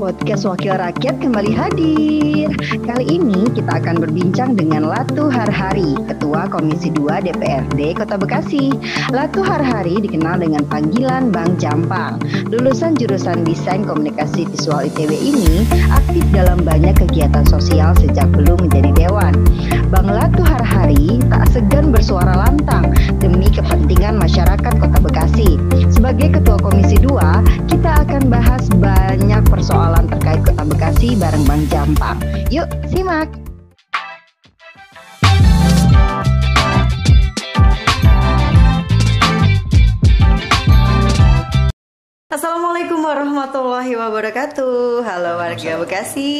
Podcast Wakil Rakyat kembali hadir. Kali ini kita akan berbincang dengan Latu Harhari, Ketua Komisi 2 DPRD Kota Bekasi. Latu Harhari dikenal dengan panggilan Bang Jampang. Lulusan jurusan Desain Komunikasi Visual ITB ini aktif dalam banyak kegiatan sosial sejak belum menjadi dewan. Bang Latu Harhari tak segan bersuara lantang demi kepentingan masyarakat Kota Bekasi. Sebagai Ketua Komisi 2, kita akan bahas banyak persoalan terkait Kota Bekasi bareng Bang Jampang. Yuk, simak! Assalamualaikum warahmatullahi wabarakatuh. Halo warga Bekasi.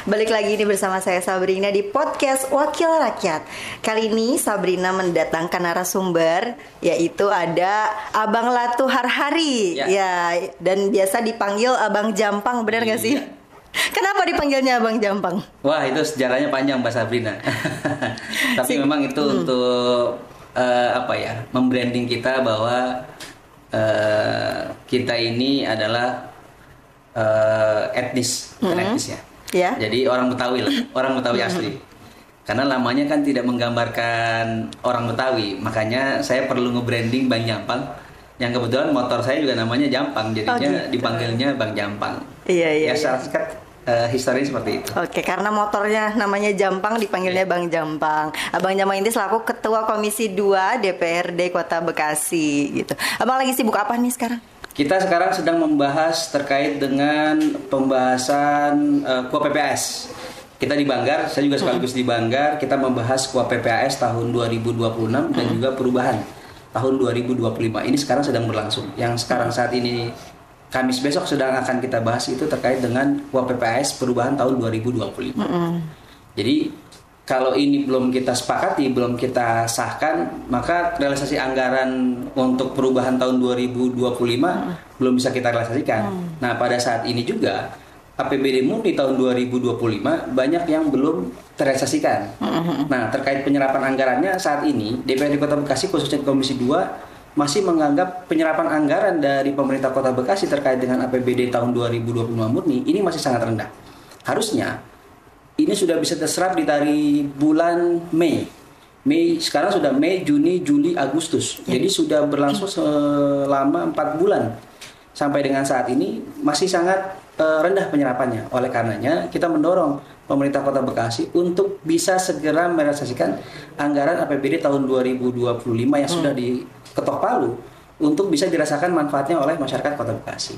Balik lagi ini bersama saya Sabrina di podcast Wakil Rakyat. Kali ini Sabrina mendatangkan narasumber, yaitu ada Abang Latu Harhari. Ya, dan biasa dipanggil Abang Jampang, benar gak sih? Kenapa dipanggilnya Abang Jampang? Wah, itu sejarahnya panjang Mbak Sabrina. Tapi memang itu untuk membranding kita bahwa kita ini adalah etnis ya. Yeah. Jadi orang Betawi lah, orang Betawi asli. Karena namanya kan tidak menggambarkan orang Betawi, makanya saya perlu nge-branding Bang Jampang. Yang kebetulan motor saya juga namanya Jampang, jadinya dipanggilnya Bang Jampang. Iya. Ya secara singkat histori seperti itu. Oke, karena motornya namanya Jampang dipanggilnya Bang Jampang. Abang Jampang ini selaku Ketua Komisi 2 DPRD Kota Bekasi gitu. Abang lagi sibuk apa nih sekarang? Kita sekarang sedang membahas terkait dengan pembahasan KUA PPAS. Kita di Banggar, saya juga sekaligus di Banggar, kita membahas KUA PPAS tahun 2026 dan juga perubahan tahun 2025. Ini sekarang sedang berlangsung. Yang sekarang saat ini Kamis besok sedang akan kita bahas itu terkait dengan KUA PPAS perubahan tahun 2025. Jadi kalau ini belum kita sepakati, belum kita sahkan, maka realisasi anggaran untuk perubahan tahun 2025 belum bisa kita realisasikan. Nah, pada saat ini juga APBD murni tahun 2025 banyak yang belum terrealisasikan. Nah, terkait penyerapan anggarannya saat ini DPRD Kota Bekasi khususnya Komisi 2 masih menganggap penyerapan anggaran dari pemerintah Kota Bekasi terkait dengan APBD tahun 2025 murni ini masih sangat rendah. Harusnya ini sudah bisa terserap dari bulan Mei. Sekarang sudah Mei, Juni, Juli, Agustus. Jadi sudah berlangsung selama 4 bulan. Sampai dengan saat ini masih sangat rendah penyerapannya. Oleh karenanya kita mendorong pemerintah Kota Bekasi untuk bisa segera merealisasikan anggaran APBD tahun 2025 yang sudah diketok palu untuk bisa dirasakan manfaatnya oleh masyarakat Kota Bekasi.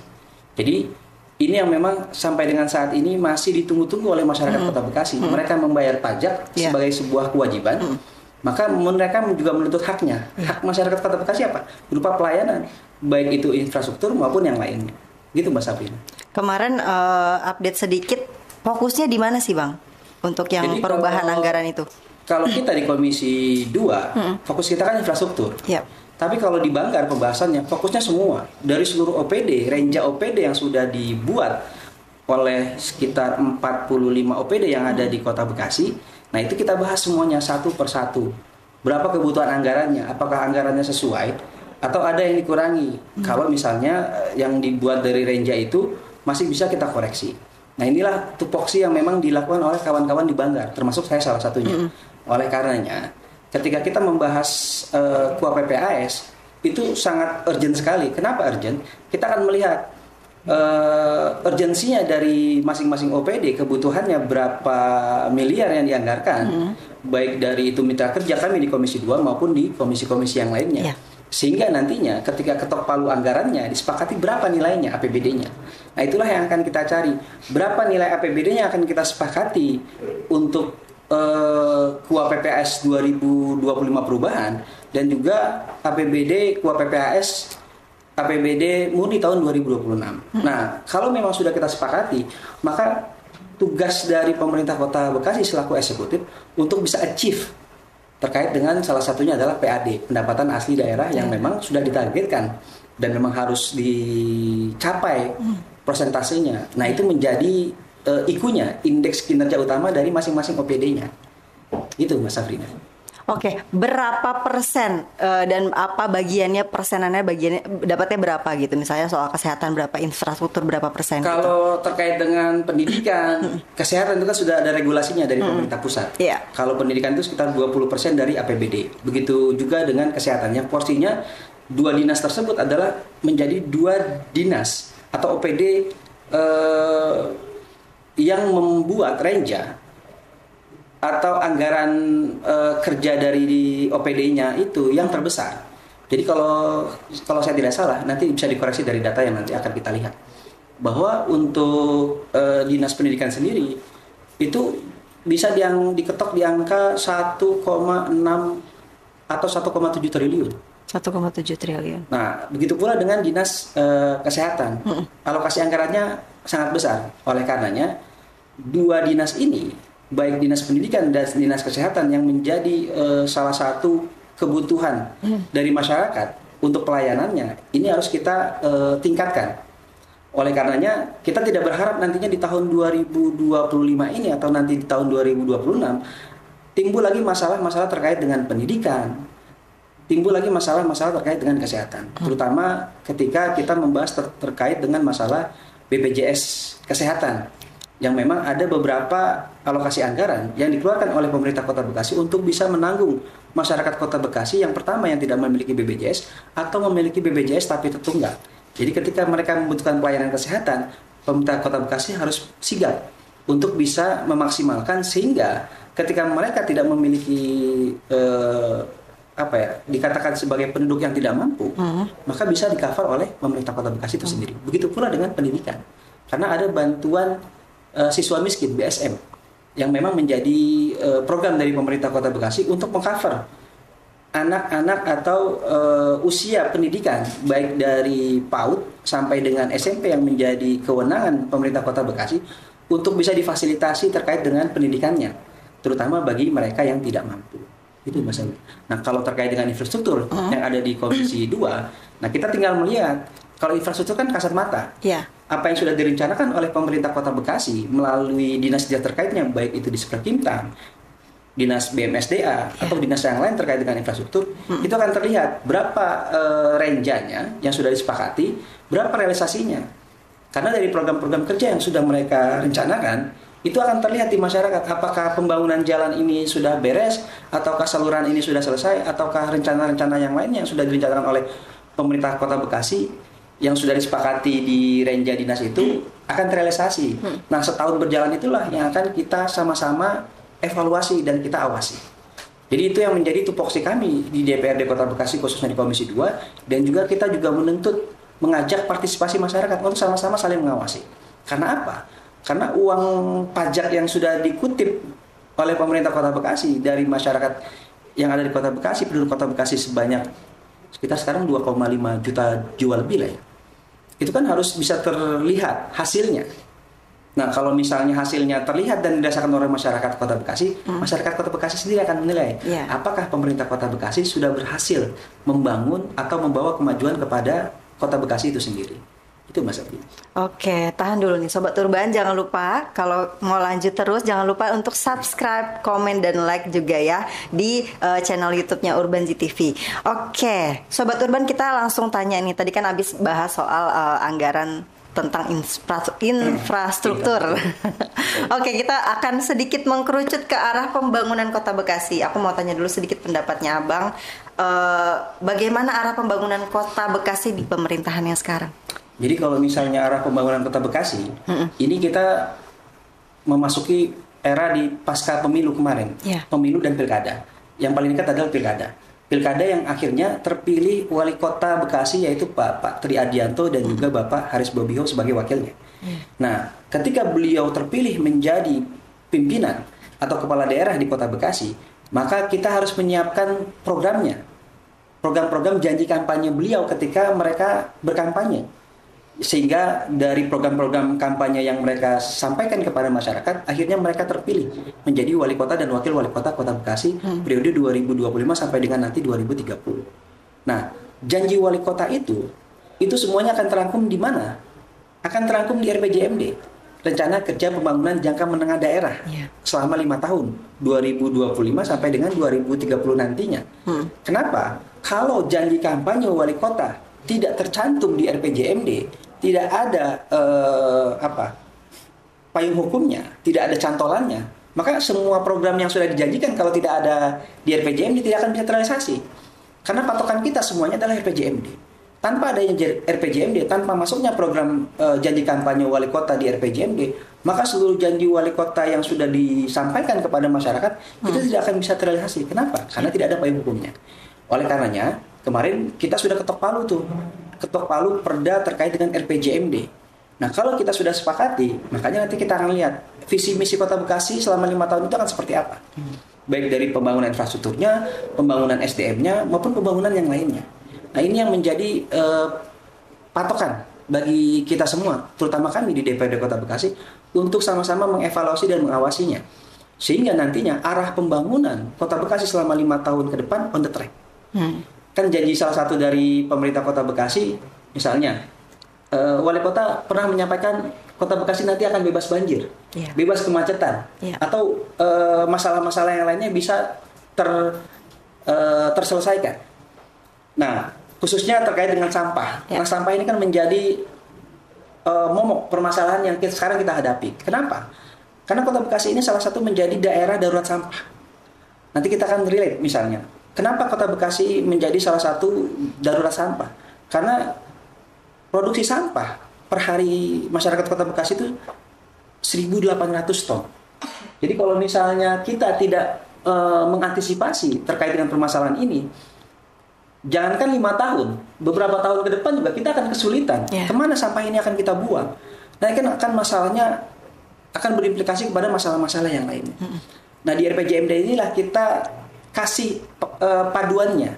Jadi ini yang memang sampai dengan saat ini masih ditunggu-tunggu oleh masyarakat Kota Bekasi. Mereka membayar pajak sebagai sebuah kewajiban, maka mereka juga menuntut haknya. Hak masyarakat Kota Bekasi apa? Berupa pelayanan, baik itu infrastruktur maupun yang lainnya. Gitu Mbak Sabrina. Kemarin update sedikit, fokusnya di mana sih Bang? Untuk yang jadi perubahan anggaran itu? Kalau kita di Komisi 2, fokus kita kan infrastruktur. Tapi kalau di Banggar pembahasannya fokusnya semua dari seluruh OPD, renja OPD yang sudah dibuat oleh sekitar 45 OPD yang ada di Kota Bekasi. Nah, itu kita bahas semuanya satu persatu. Berapa kebutuhan anggarannya? Apakah anggarannya sesuai atau ada yang dikurangi? Kalau misalnya yang dibuat dari renja itu masih bisa kita koreksi. Nah, inilah tupoksi yang memang dilakukan oleh kawan-kawan di Banggar, termasuk saya salah satunya. Oleh karenanya ketika kita membahas KUA PPAS itu sangat urgent sekali. Kenapa urgent? Kita akan melihat urgensinya dari masing-masing OPD, kebutuhannya berapa miliar yang dianggarkan, baik dari itu mitra kerja kami di Komisi 2 maupun di komisi-komisi yang lainnya. Sehingga nantinya ketika ketok palu anggarannya disepakati berapa nilainya APBD-nya. Nah, itulah yang akan kita cari. Berapa nilai APBD-nya akan kita sepakati untuk KUA PPAS 2025 perubahan dan juga APBD KUA PPAS APBD murni tahun 2026. Nah, kalau memang sudah kita sepakati, maka tugas dari pemerintah Kota Bekasi selaku eksekutif untuk bisa achieve terkait dengan salah satunya adalah PAD, pendapatan asli daerah yang memang sudah ditargetkan dan memang harus dicapai persentasenya. Nah, itu menjadi IKU-nya, indeks kinerja utama dari masing-masing OPD-nya. Itu Mas Sabrina. Oke, berapa persen dan apa bagiannya, persenannya, bagiannya dapatnya berapa gitu? Misalnya soal kesehatan berapa, infrastruktur berapa persen? Kalau terkait dengan pendidikan, kesehatan itu kan sudah ada regulasinya dari pemerintah pusat. Iya. Kalau pendidikan itu sekitar 20% dari APBD. Begitu juga dengan kesehatan. Yang porsinya dua dinas tersebut adalah menjadi dua dinas atau OPD yang membuat renja atau anggaran kerja dari OPD-nya itu yang terbesar. Jadi kalau saya tidak salah, nanti bisa dikoreksi dari data yang nanti akan kita lihat, bahwa untuk dinas pendidikan sendiri itu bisa diketok di angka 1,6 atau 1,7 triliun. 1,7 triliun. Nah, begitu pula dengan dinas kesehatan. Alokasi anggarannya sangat besar. Oleh karenanya, dua dinas ini, baik dinas pendidikan dan dinas kesehatan, yang menjadi salah satu kebutuhan dari masyarakat untuk pelayanannya, ini harus kita tingkatkan. Oleh karenanya, kita tidak berharap nantinya di tahun 2025 ini atau nanti di tahun 2026 timbul lagi masalah-masalah terkait dengan pendidikan, timbul lagi masalah-masalah terkait dengan kesehatan, terutama ketika kita membahas terkait dengan masalah BPJS kesehatan, yang memang ada beberapa alokasi anggaran yang dikeluarkan oleh pemerintah Kota Bekasi untuk bisa menanggung masyarakat Kota Bekasi yang pertama yang tidak memiliki BPJS atau memiliki BPJS tapi tertunggak. Jadi ketika mereka membutuhkan pelayanan kesehatan, pemerintah Kota Bekasi harus sigap untuk bisa memaksimalkan, sehingga ketika mereka tidak memiliki dikatakan sebagai penduduk yang tidak mampu, maka bisa di-cover oleh pemerintah Kota Bekasi itu sendiri. Begitu pula dengan pendidikan. Karena ada bantuan siswa miskin BSM yang memang menjadi program dari pemerintah Kota Bekasi untuk mengcover anak-anak atau usia pendidikan baik dari PAUD sampai dengan SMP yang menjadi kewenangan pemerintah Kota Bekasi untuk bisa difasilitasi terkait dengan pendidikannya, terutama bagi mereka yang tidak mampu. Itu Mas Ali. Nah, kalau terkait dengan infrastruktur yang ada di Komisi 2, nah kita tinggal melihat, kalau infrastruktur kan kasat mata. Yeah. Apa yang sudah direncanakan oleh pemerintah Kota Bekasi melalui dinas-dinas terkaitnya, baik itu di Disperkimtan, dinas BMSDA, atau dinas yang lain terkait dengan infrastruktur, itu akan terlihat berapa renjanya yang sudah disepakati, berapa realisasinya. Karena dari program-program kerja yang sudah mereka rencanakan, itu akan terlihat di masyarakat, apakah pembangunan jalan ini sudah beres, ataukah saluran ini sudah selesai, ataukah rencana-rencana yang lain yang sudah direncanakan oleh pemerintah Kota Bekasi yang sudah disepakati di renja dinas itu akan terrealisasi. Nah, setahun berjalan itulah yang akan kita sama-sama evaluasi dan kita awasi. Jadi itu yang menjadi tupoksi kami di DPRD Kota Bekasi, khususnya di Komisi 2, dan juga kita juga menuntut, mengajak partisipasi masyarakat untuk sama-sama saling mengawasi. Karena apa? Karena uang pajak yang sudah dikutip oleh pemerintah Kota Bekasi dari masyarakat yang ada di Kota Bekasi, penduduk Kota Bekasi sebanyak sekitar sekarang 2,5 juta jiwa lebih lah ya. Itu kan harus bisa terlihat hasilnya. Nah, kalau misalnya hasilnya terlihat dan dirasakan oleh masyarakat Kota Bekasi, masyarakat Kota Bekasi sendiri akan menilai apakah pemerintah Kota Bekasi sudah berhasil membangun atau membawa kemajuan kepada Kota Bekasi itu sendiri. Itu Mas Abdi. Oke, tahan dulu nih Sobat Urban, jangan lupa kalau mau lanjut terus jangan lupa untuk subscribe, komen, dan like juga ya di channel YouTube-nya Urban ZTV. Oke, Sobat Urban, kita langsung tanya nih, tadi kan habis bahas soal anggaran tentang infrastruktur. Oke, kita akan sedikit mengkerucut ke arah pembangunan Kota Bekasi. Aku mau tanya dulu sedikit pendapatnya Abang, bagaimana arah pembangunan Kota Bekasi di pemerintahan yang sekarang? Jadi kalau misalnya arah pembangunan Kota Bekasi, ini kita memasuki era di pasca pemilu kemarin, pemilu dan pilkada. Yang paling dekat adalah pilkada. Pilkada yang akhirnya terpilih wali kota Bekasi yaitu Pak Tri Adianto dan juga Bapak Haris Bobiho sebagai wakilnya. Nah, ketika beliau terpilih menjadi pimpinan atau kepala daerah di Kota Bekasi, maka kita harus menyiapkan programnya. Program-program janji kampanye beliau ketika mereka berkampanye. Sehingga dari program-program kampanye yang mereka sampaikan kepada masyarakat, akhirnya mereka terpilih menjadi wali kota dan wakil wali kota Kota Bekasi periode 2025 sampai dengan nanti 2030. Nah, janji wali kota itu semuanya akan terangkum di mana? Akan terangkum di RPJMD. rencana kerja pembangunan jangka menengah daerah selama 5 tahun, 2025 sampai dengan 2030 nantinya. Kenapa? Kalau janji kampanye wali kota tidak tercantum di RPJMD, tidak ada payung hukumnya, tidak ada cantolannya, maka semua program yang sudah dijanjikan kalau tidak ada di RPJMD tidak akan bisa terrealisasi. Karena patokan kita semuanya adalah RPJMD. Tanpa adanya RPJMD, tanpa masuknya program janji kampanye wali kota di RPJMD, maka seluruh janji wali kota yang sudah disampaikan kepada masyarakat itu tidak akan bisa terrealisasi. Kenapa? Karena tidak ada payung hukumnya. Oleh karenanya, kemarin kita sudah ketok palu tuh, ketok palu perda terkait dengan RPJMD. Nah, kalau kita sudah sepakati, makanya nanti kita akan lihat visi misi Kota Bekasi selama 5 tahun itu akan seperti apa. Baik dari pembangunan infrastrukturnya, pembangunan SDM-nya, maupun pembangunan yang lainnya. Nah, ini yang menjadi patokan bagi kita semua, terutama kami di DPRD Kota Bekasi, untuk sama-sama mengevaluasi dan mengawasinya. Sehingga nantinya arah pembangunan Kota Bekasi selama 5 tahun ke depan on the track. Kan janji salah satu dari pemerintah Kota Bekasi, misalnya, Wali Kota pernah menyampaikan Kota Bekasi nanti akan bebas banjir, bebas kemacetan, atau masalah-masalah yang lainnya bisa terselesaikan. Nah, khususnya terkait dengan sampah. Nah, sampah ini kan menjadi momok permasalahan yang sekarang kita hadapi. Kenapa? Karena Kota Bekasi ini salah satu menjadi daerah darurat sampah. Nanti kita akan relate misalnya. Kenapa Kota Bekasi menjadi salah satu darurat sampah? Karena produksi sampah per hari masyarakat Kota Bekasi itu 1.800 ton. Jadi kalau misalnya kita tidak mengantisipasi terkait dengan permasalahan ini, jangankan 5 tahun, beberapa tahun ke depan juga kita akan kesulitan. Kemana sampah ini akan kita buang? Nah, kan akan masalahnya akan berimplikasi kepada masalah-masalah yang lainnya. Nah, di RPJMD inilah kita kasih paduannya,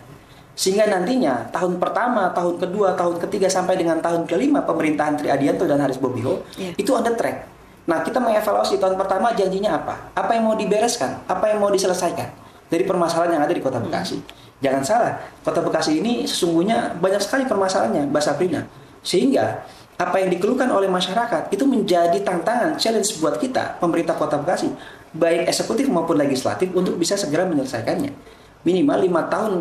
sehingga nantinya tahun pertama, tahun kedua, tahun ketiga sampai dengan tahun kelima pemerintahan Tri Adianto dan Haris Bobiho itu on the track. Nah, kita mengevaluasi tahun pertama janjinya apa yang mau dibereskan, apa yang mau diselesaikan dari permasalahan yang ada di Kota Bekasi. Jangan salah, Kota Bekasi ini sesungguhnya banyak sekali permasalahannya, Mbak Sabrina. Sehingga apa yang dikeluhkan oleh masyarakat itu menjadi tantangan, challenge buat kita, pemerintah Kota Bekasi, baik eksekutif maupun legislatif, untuk bisa segera menyelesaikannya. Minimal 5 tahun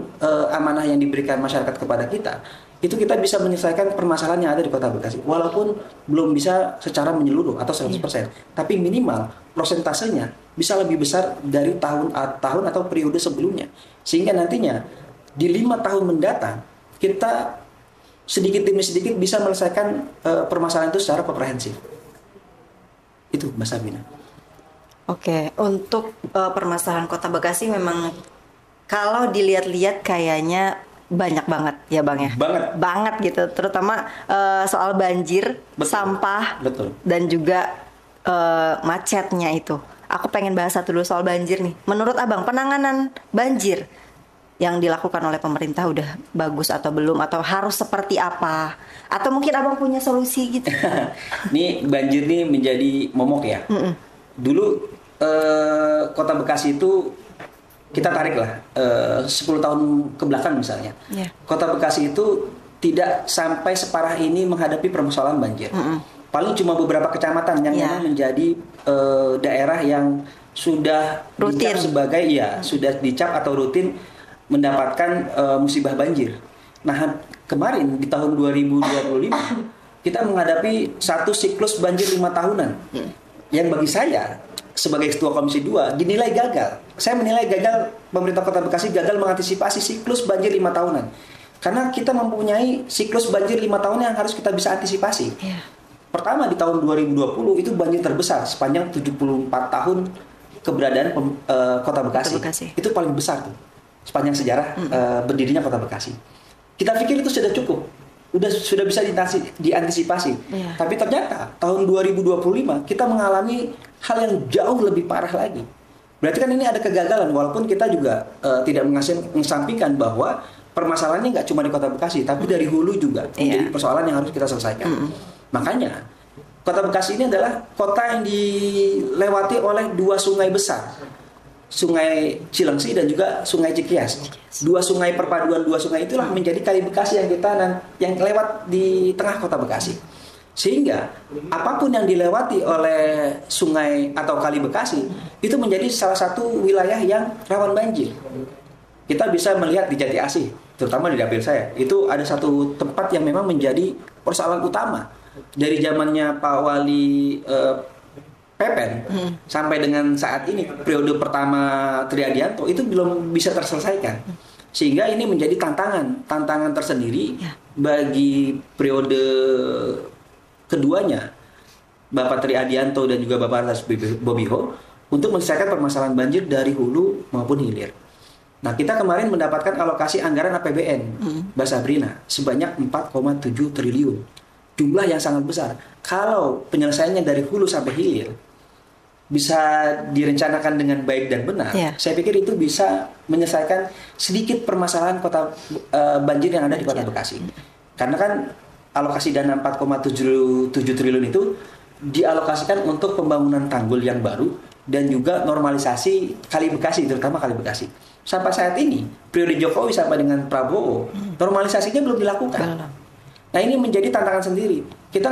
amanah yang diberikan masyarakat kepada kita, itu kita bisa menyelesaikan permasalahan yang ada di Kota Bekasi. Walaupun belum bisa secara menyeluruh atau 100%, tapi minimal prosentasenya bisa lebih besar dari tahun atau periode sebelumnya. Sehingga nantinya di 5 tahun mendatang kita sedikit demi sedikit bisa menyelesaikan permasalahan itu secara komprehensif. Itu Mbak Sabina. Oke, untuk permasalahan Kota Bekasi memang kalau dilihat-lihat kayaknya banyak banget ya Bang ya. Banget gitu, terutama soal banjir, sampah, dan juga macetnya itu. Aku pengen bahas satu dulu soal banjir nih. Menurut Abang, penanganan banjir yang dilakukan oleh pemerintah udah bagus atau belum? Atau harus seperti apa? Atau mungkin Abang punya solusi gitu? Nih banjir nih menjadi momok ya. Dulu Kota Bekasi itu kita tarik lah 10 tahun ke belakang misalnya. Kota Bekasi itu tidak sampai separah ini menghadapi permasalahan banjir. Paling cuma beberapa kecamatan yang memang menjadi daerah yang sudah dicap sebagai sudah dicap atau rutin mendapatkan musibah banjir. Nah, kemarin di tahun 2025 kita menghadapi satu siklus banjir 5 tahunan. Yang bagi saya sebagai Ketua Komisi 2 dinilai gagal. Saya menilai gagal, pemerintah Kota Bekasi gagal mengantisipasi siklus banjir 5 tahunan. Karena kita mempunyai siklus banjir 5 tahun yang harus kita bisa antisipasi. Pertama, di tahun 2020 itu banjir terbesar sepanjang 74 tahun keberadaan Kota Bekasi. Itu paling besar tuh sepanjang sejarah berdirinya Kota Bekasi. Kita pikir itu sudah cukup, sudah bisa diantisipasi. Tapi ternyata tahun 2025 kita mengalami hal yang jauh lebih parah lagi. Berarti kan ini ada kegagalan, walaupun kita juga tidak mengesampingkan bahwa permasalahannya nggak cuma di Kota Bekasi, tapi dari hulu juga menjadi persoalan yang harus kita selesaikan. Makanya Kota Bekasi ini adalah kota yang dilewati oleh 2 sungai besar, Sungai Cilengsi dan juga Sungai Cikias. 2 sungai, perpaduan 2 sungai itulah menjadi Kali Bekasi yang lewat di tengah Kota Bekasi. Sehingga apapun yang dilewati oleh sungai atau kali Bekasi itu menjadi salah satu wilayah yang rawan banjir. Kita bisa melihat di Jati Asih, terutama di dapil saya, itu ada satu tempat yang memang menjadi persoalan utama dari zamannya Pak Wali Pepen sampai dengan saat ini periode pertama Triadianto itu belum bisa terselesaikan. Sehingga ini menjadi tantangan tersendiri bagi periode keduanya Bapak Triadianto dan juga Bapak Anas Bobiho untuk menyelesaikan permasalahan banjir dari hulu maupun hilir. Nah, kita kemarin mendapatkan alokasi anggaran APBN Mbak Sabrina sebanyak 4,7 triliun. Jumlah yang sangat besar. Kalau penyelesaiannya dari hulu sampai hilir bisa direncanakan dengan baik dan benar, saya pikir itu bisa menyelesaikan sedikit permasalahan kota banjir yang ada di Kota Bekasi. Karena kan alokasi dana 4,7 triliun itu dialokasikan untuk pembangunan tanggul yang baru dan juga normalisasi Kali Bekasi, terutama Kali Bekasi. Sampai saat ini, periode Jokowi sampai dengan Prabowo, normalisasinya belum dilakukan. Nah, ini menjadi tantangan sendiri. Kita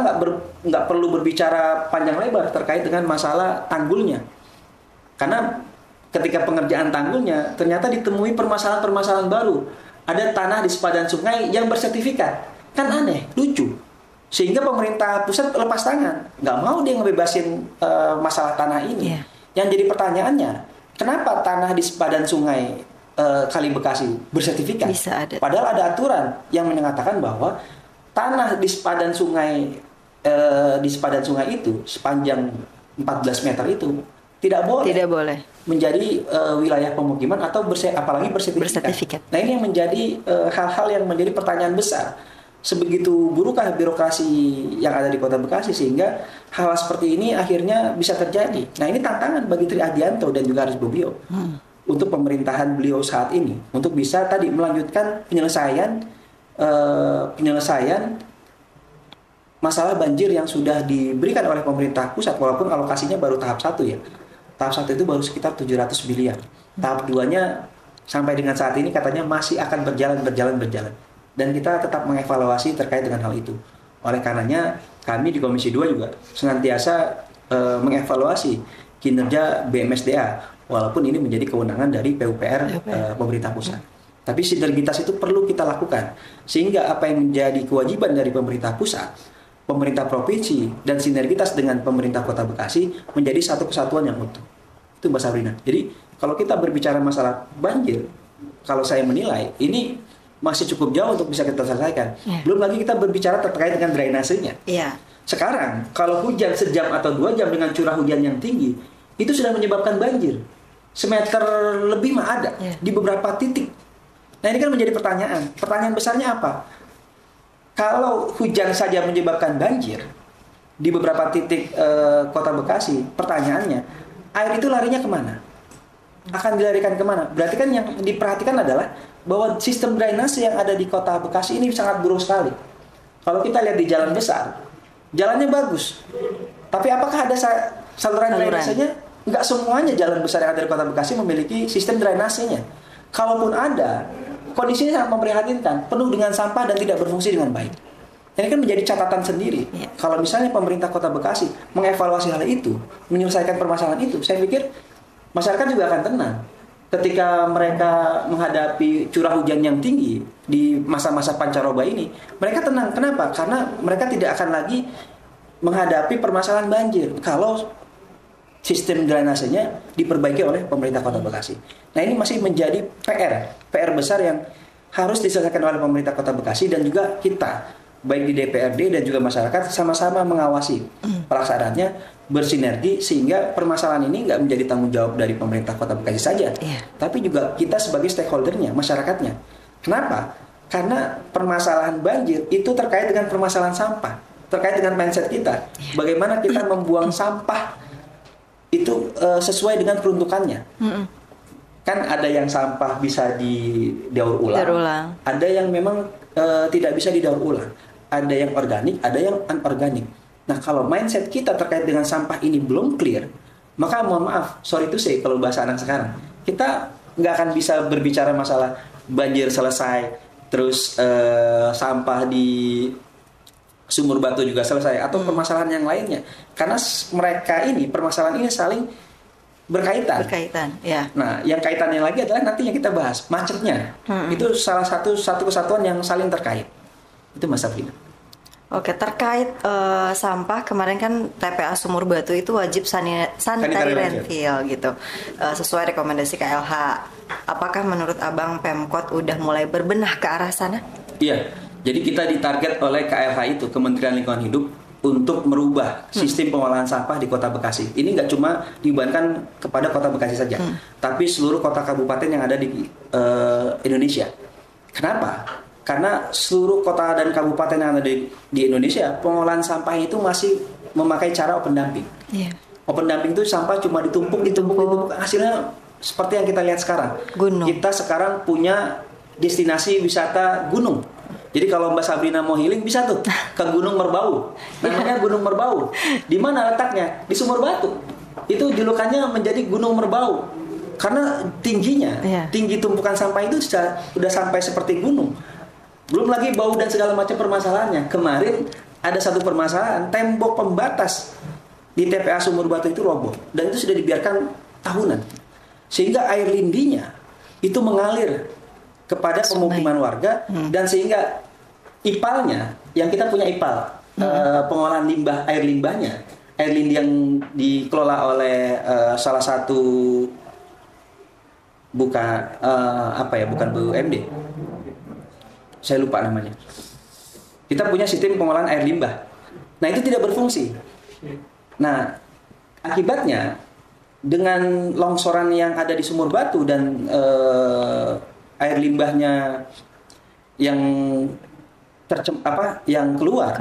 nggak perlu berbicara panjang lebar terkait dengan masalah tanggulnya. Karena ketika pengerjaan tanggulnya, ternyata ditemui permasalahan-permasalahan baru. Ada tanah di sepadan sungai yang bersertifikat. Kan aneh, lucu. Sehingga pemerintah pusat lepas tangan. Nggak mau dia ngebebasin masalah tanah ini. Yang jadi pertanyaannya, kenapa tanah di sepadan sungai Kali Bekasi bersertifikat? Bisa ada. Padahal ada aturan yang menyatakan bahwa tanah di sepadan sungai itu sepanjang 14 meter itu tidak boleh menjadi wilayah pemukiman atau apalagi bersertifikat. Nah, ini yang menjadi hal-hal yang menjadi pertanyaan besar. Sebegitu burukkah birokrasi yang ada di Kota Bekasi sehingga hal seperti ini akhirnya bisa terjadi. Nah, ini tantangan bagi Triadianto dan juga Aris Bobio untuk pemerintahan beliau saat ini untuk bisa tadi melanjutkan penyelesaian masalah banjir yang sudah diberikan oleh pemerintah pusat, walaupun alokasinya baru tahap 1 ya. Tahap 1 itu baru sekitar 700 miliar. Tahap 2-nya sampai dengan saat ini katanya masih akan berjalan. Dan kita tetap mengevaluasi terkait dengan hal itu. Oleh karenanya kami di Komisi 2 juga senantiasa mengevaluasi kinerja BMSDA, walaupun ini menjadi kewenangan dari PUPR pemerintah pusat. Tapi sinergitas itu perlu kita lakukan, sehingga apa yang menjadi kewajiban dari pemerintah pusat, pemerintah provinsi, dan sinergitas dengan pemerintah Kota Bekasi menjadi satu kesatuan yang utuh. Itu Mbak Sabrina. Jadi kalau kita berbicara masalah banjir, kalau saya menilai ini masih cukup jauh untuk bisa kita selesaikan. Belum lagi kita berbicara terkait dengan drainasenya. Sekarang kalau hujan sejam atau 2 jam dengan curah hujan yang tinggi, itu sudah menyebabkan banjir. Semeter lebih mah ada di beberapa titik. Nah, ini kan menjadi pertanyaan. Pertanyaan besarnya apa? Kalau hujan saja menyebabkan banjir di beberapa titik Kota Bekasi, pertanyaannya, air itu larinya kemana? Akan dilarikan kemana? Berarti kan yang diperhatikan adalah bahwa sistem drainase yang ada di Kota Bekasi ini sangat buruk sekali. Kalau kita lihat di jalan besar, jalannya bagus. Tapi apakah ada saluran drainasenya? Enggak semuanya jalan besar yang ada di Kota Bekasi memiliki sistem drainasenya. Kalaupun ada, kondisinya sangat memprihatinkan, penuh dengan sampah dan tidak berfungsi dengan baik. Ini kan menjadi catatan sendiri. Kalau misalnya pemerintah Kota Bekasi mengevaluasi hal itu, menyelesaikan permasalahan itu, saya pikir masyarakat juga akan tenang. Ketika mereka menghadapi curah hujan yang tinggi di masa-masa pancaroba ini, mereka tenang. Kenapa? Karena mereka tidak akan lagi menghadapi permasalahan banjir kalau sistem drainasenya diperbaiki oleh pemerintah Kota Bekasi. Nah, ini masih menjadi PR besar yang harus diselesaikan oleh pemerintah Kota Bekasi dan juga kita, baik di DPRD dan juga masyarakat, sama-sama mengawasi pelaksanaannya, bersinergi sehingga permasalahan ini nggak menjadi tanggung jawab dari pemerintah Kota Bekasi saja, tapi juga kita sebagai stakeholdernya, masyarakatnya. Kenapa? Karena permasalahan banjir itu terkait dengan permasalahan sampah, terkait dengan mindset kita. Bagaimana kita membuang sampah itu sesuai dengan peruntukannya. Kan ada yang sampah bisa didaur ulang. Ada yang memang tidak bisa didaur ulang. Ada yang organik, ada yang anorganik. Nah, kalau mindset kita terkait dengan sampah ini belum clear, maka mohon maaf, sorry to say kalau bahasa anak sekarang, kita nggak akan bisa berbicara masalah banjir selesai, terus sampah di Sumur Batu juga selesai, atau permasalahan yang lainnya. Karena permasalahan ini saling berkaitan. Ya. Nah, yang kaitannya lagi adalah nanti yang kita bahas, macetnya. Itu salah satu kesatuan yang saling terkait. Itu Mas Safrina. Oke, terkait sampah, kemarin kan TPA Sumur Batu itu wajib sanitary landfill gitu, sesuai rekomendasi KLH. Apakah menurut Abang Pemkot udah mulai berbenah ke arah sana? Iya, jadi kita ditarget oleh KLH itu, Kementerian Lingkungan Hidup, untuk merubah sistem pengolahan sampah di Kota Bekasi. Ini nggak cuma dibebankan kepada Kota Bekasi saja, tapi seluruh kota kabupaten yang ada di Indonesia. Kenapa? Karena seluruh kota dan kabupaten yang ada di Indonesia, pengolahan sampah itu masih memakai cara open dumping. Yeah. Open dumping itu sampah cuma ditumpuk, hasilnya seperti yang kita lihat sekarang. Gunung. Kita sekarang punya destinasi wisata gunung. Jadi kalau Mbak Sabrina mau healing bisa tuh ke Gunung Merbau. Namanya Gunung Merbau. Di mana letaknya? Di Sumur Batu. Itu julukannya menjadi Gunung Merbau. Karena tingginya, tinggi tumpukan sampah itu sudah sampai seperti gunung. Belum lagi bau dan segala macam permasalahannya. Kemarin ada satu permasalahan, tembok pembatas di TPA Sumur Batu itu roboh. Dan itu sudah dibiarkan tahunan. Sehingga air lindinya itu mengalir kepada pemukiman warga. Dan sehingga ipalnya, yang kita punya ipal, pengolahan limbah, air limbahnya, air lindi yang dikelola oleh salah satu bukan BUMD. Saya lupa namanya. Kita punya sistem pengolahan air limbah. Nah, itu tidak berfungsi. Nah, akibatnya dengan longsoran yang ada di Sumur Batu dan air limbahnya yang keluar.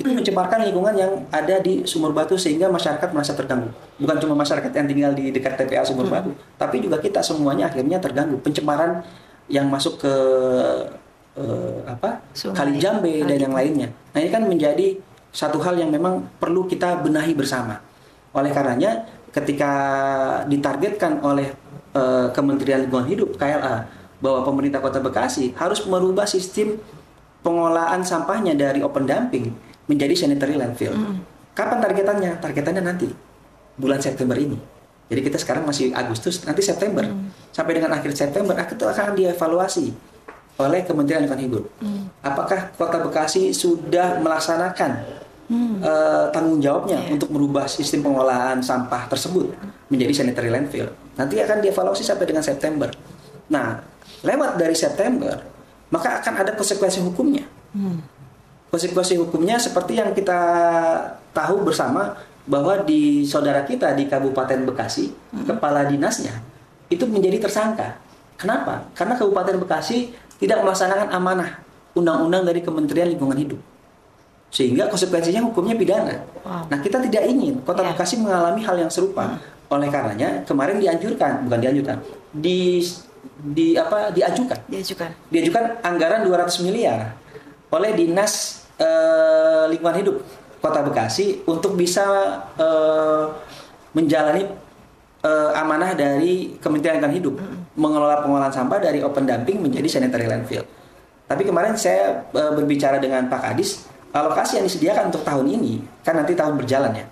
Itu mencemarkan lingkungan yang ada di Sumur Batu sehingga masyarakat merasa terganggu. Bukan cuma masyarakat yang tinggal di dekat TPA Sumur Batu, tapi juga kita semuanya akhirnya terganggu. Pencemaran yang masuk ke Kali Jambe dan yang lainnya. Nah, ini kan menjadi satu hal yang memang perlu kita benahi bersama. Oleh karenanya, ketika ditargetkan oleh Kementerian Lingkungan Hidup (KLA) bahwa pemerintah Kota Bekasi harus merubah sistem pengolahan sampahnya dari open dumping menjadi sanitary landfill. Kapan targetannya? Targetannya nanti bulan September ini. Jadi kita sekarang masih Agustus, nanti September. Sampai dengan akhir September itu akan dievaluasi oleh Kementerian Lingkungan Hidup. Apakah Kota Bekasi sudah melaksanakan tanggung jawabnya untuk merubah sistem pengolahan sampah tersebut menjadi sanitary landfill? Nanti akan dievaluasi sampai dengan September. Nah, lewat dari September, maka akan ada konsekuensi hukumnya. Konsekuensi hukumnya seperti yang kita tahu bersama bahwa di saudara kita di Kabupaten Bekasi, kepala dinasnya itu menjadi tersangka. Kenapa? Karena Kabupaten Bekasi tidak melaksanakan amanah undang-undang dari Kementerian Lingkungan Hidup. Sehingga konsekuensinya hukumnya pidana. Nah, kita tidak ingin Kota Bekasi mengalami hal yang serupa. Oleh karenanya kemarin diajukan anggaran 200 miliar oleh Dinas Lingkungan Hidup Kota Bekasi untuk bisa menjalani amanah dari Kementerian Lingkungan Hidup mengelola pengolahan sampah dari open dumping menjadi sanitary landfill. Tapi kemarin saya berbicara dengan Pak Kadis, alokasi yang disediakan untuk tahun ini kan nanti tahun berjalan ya.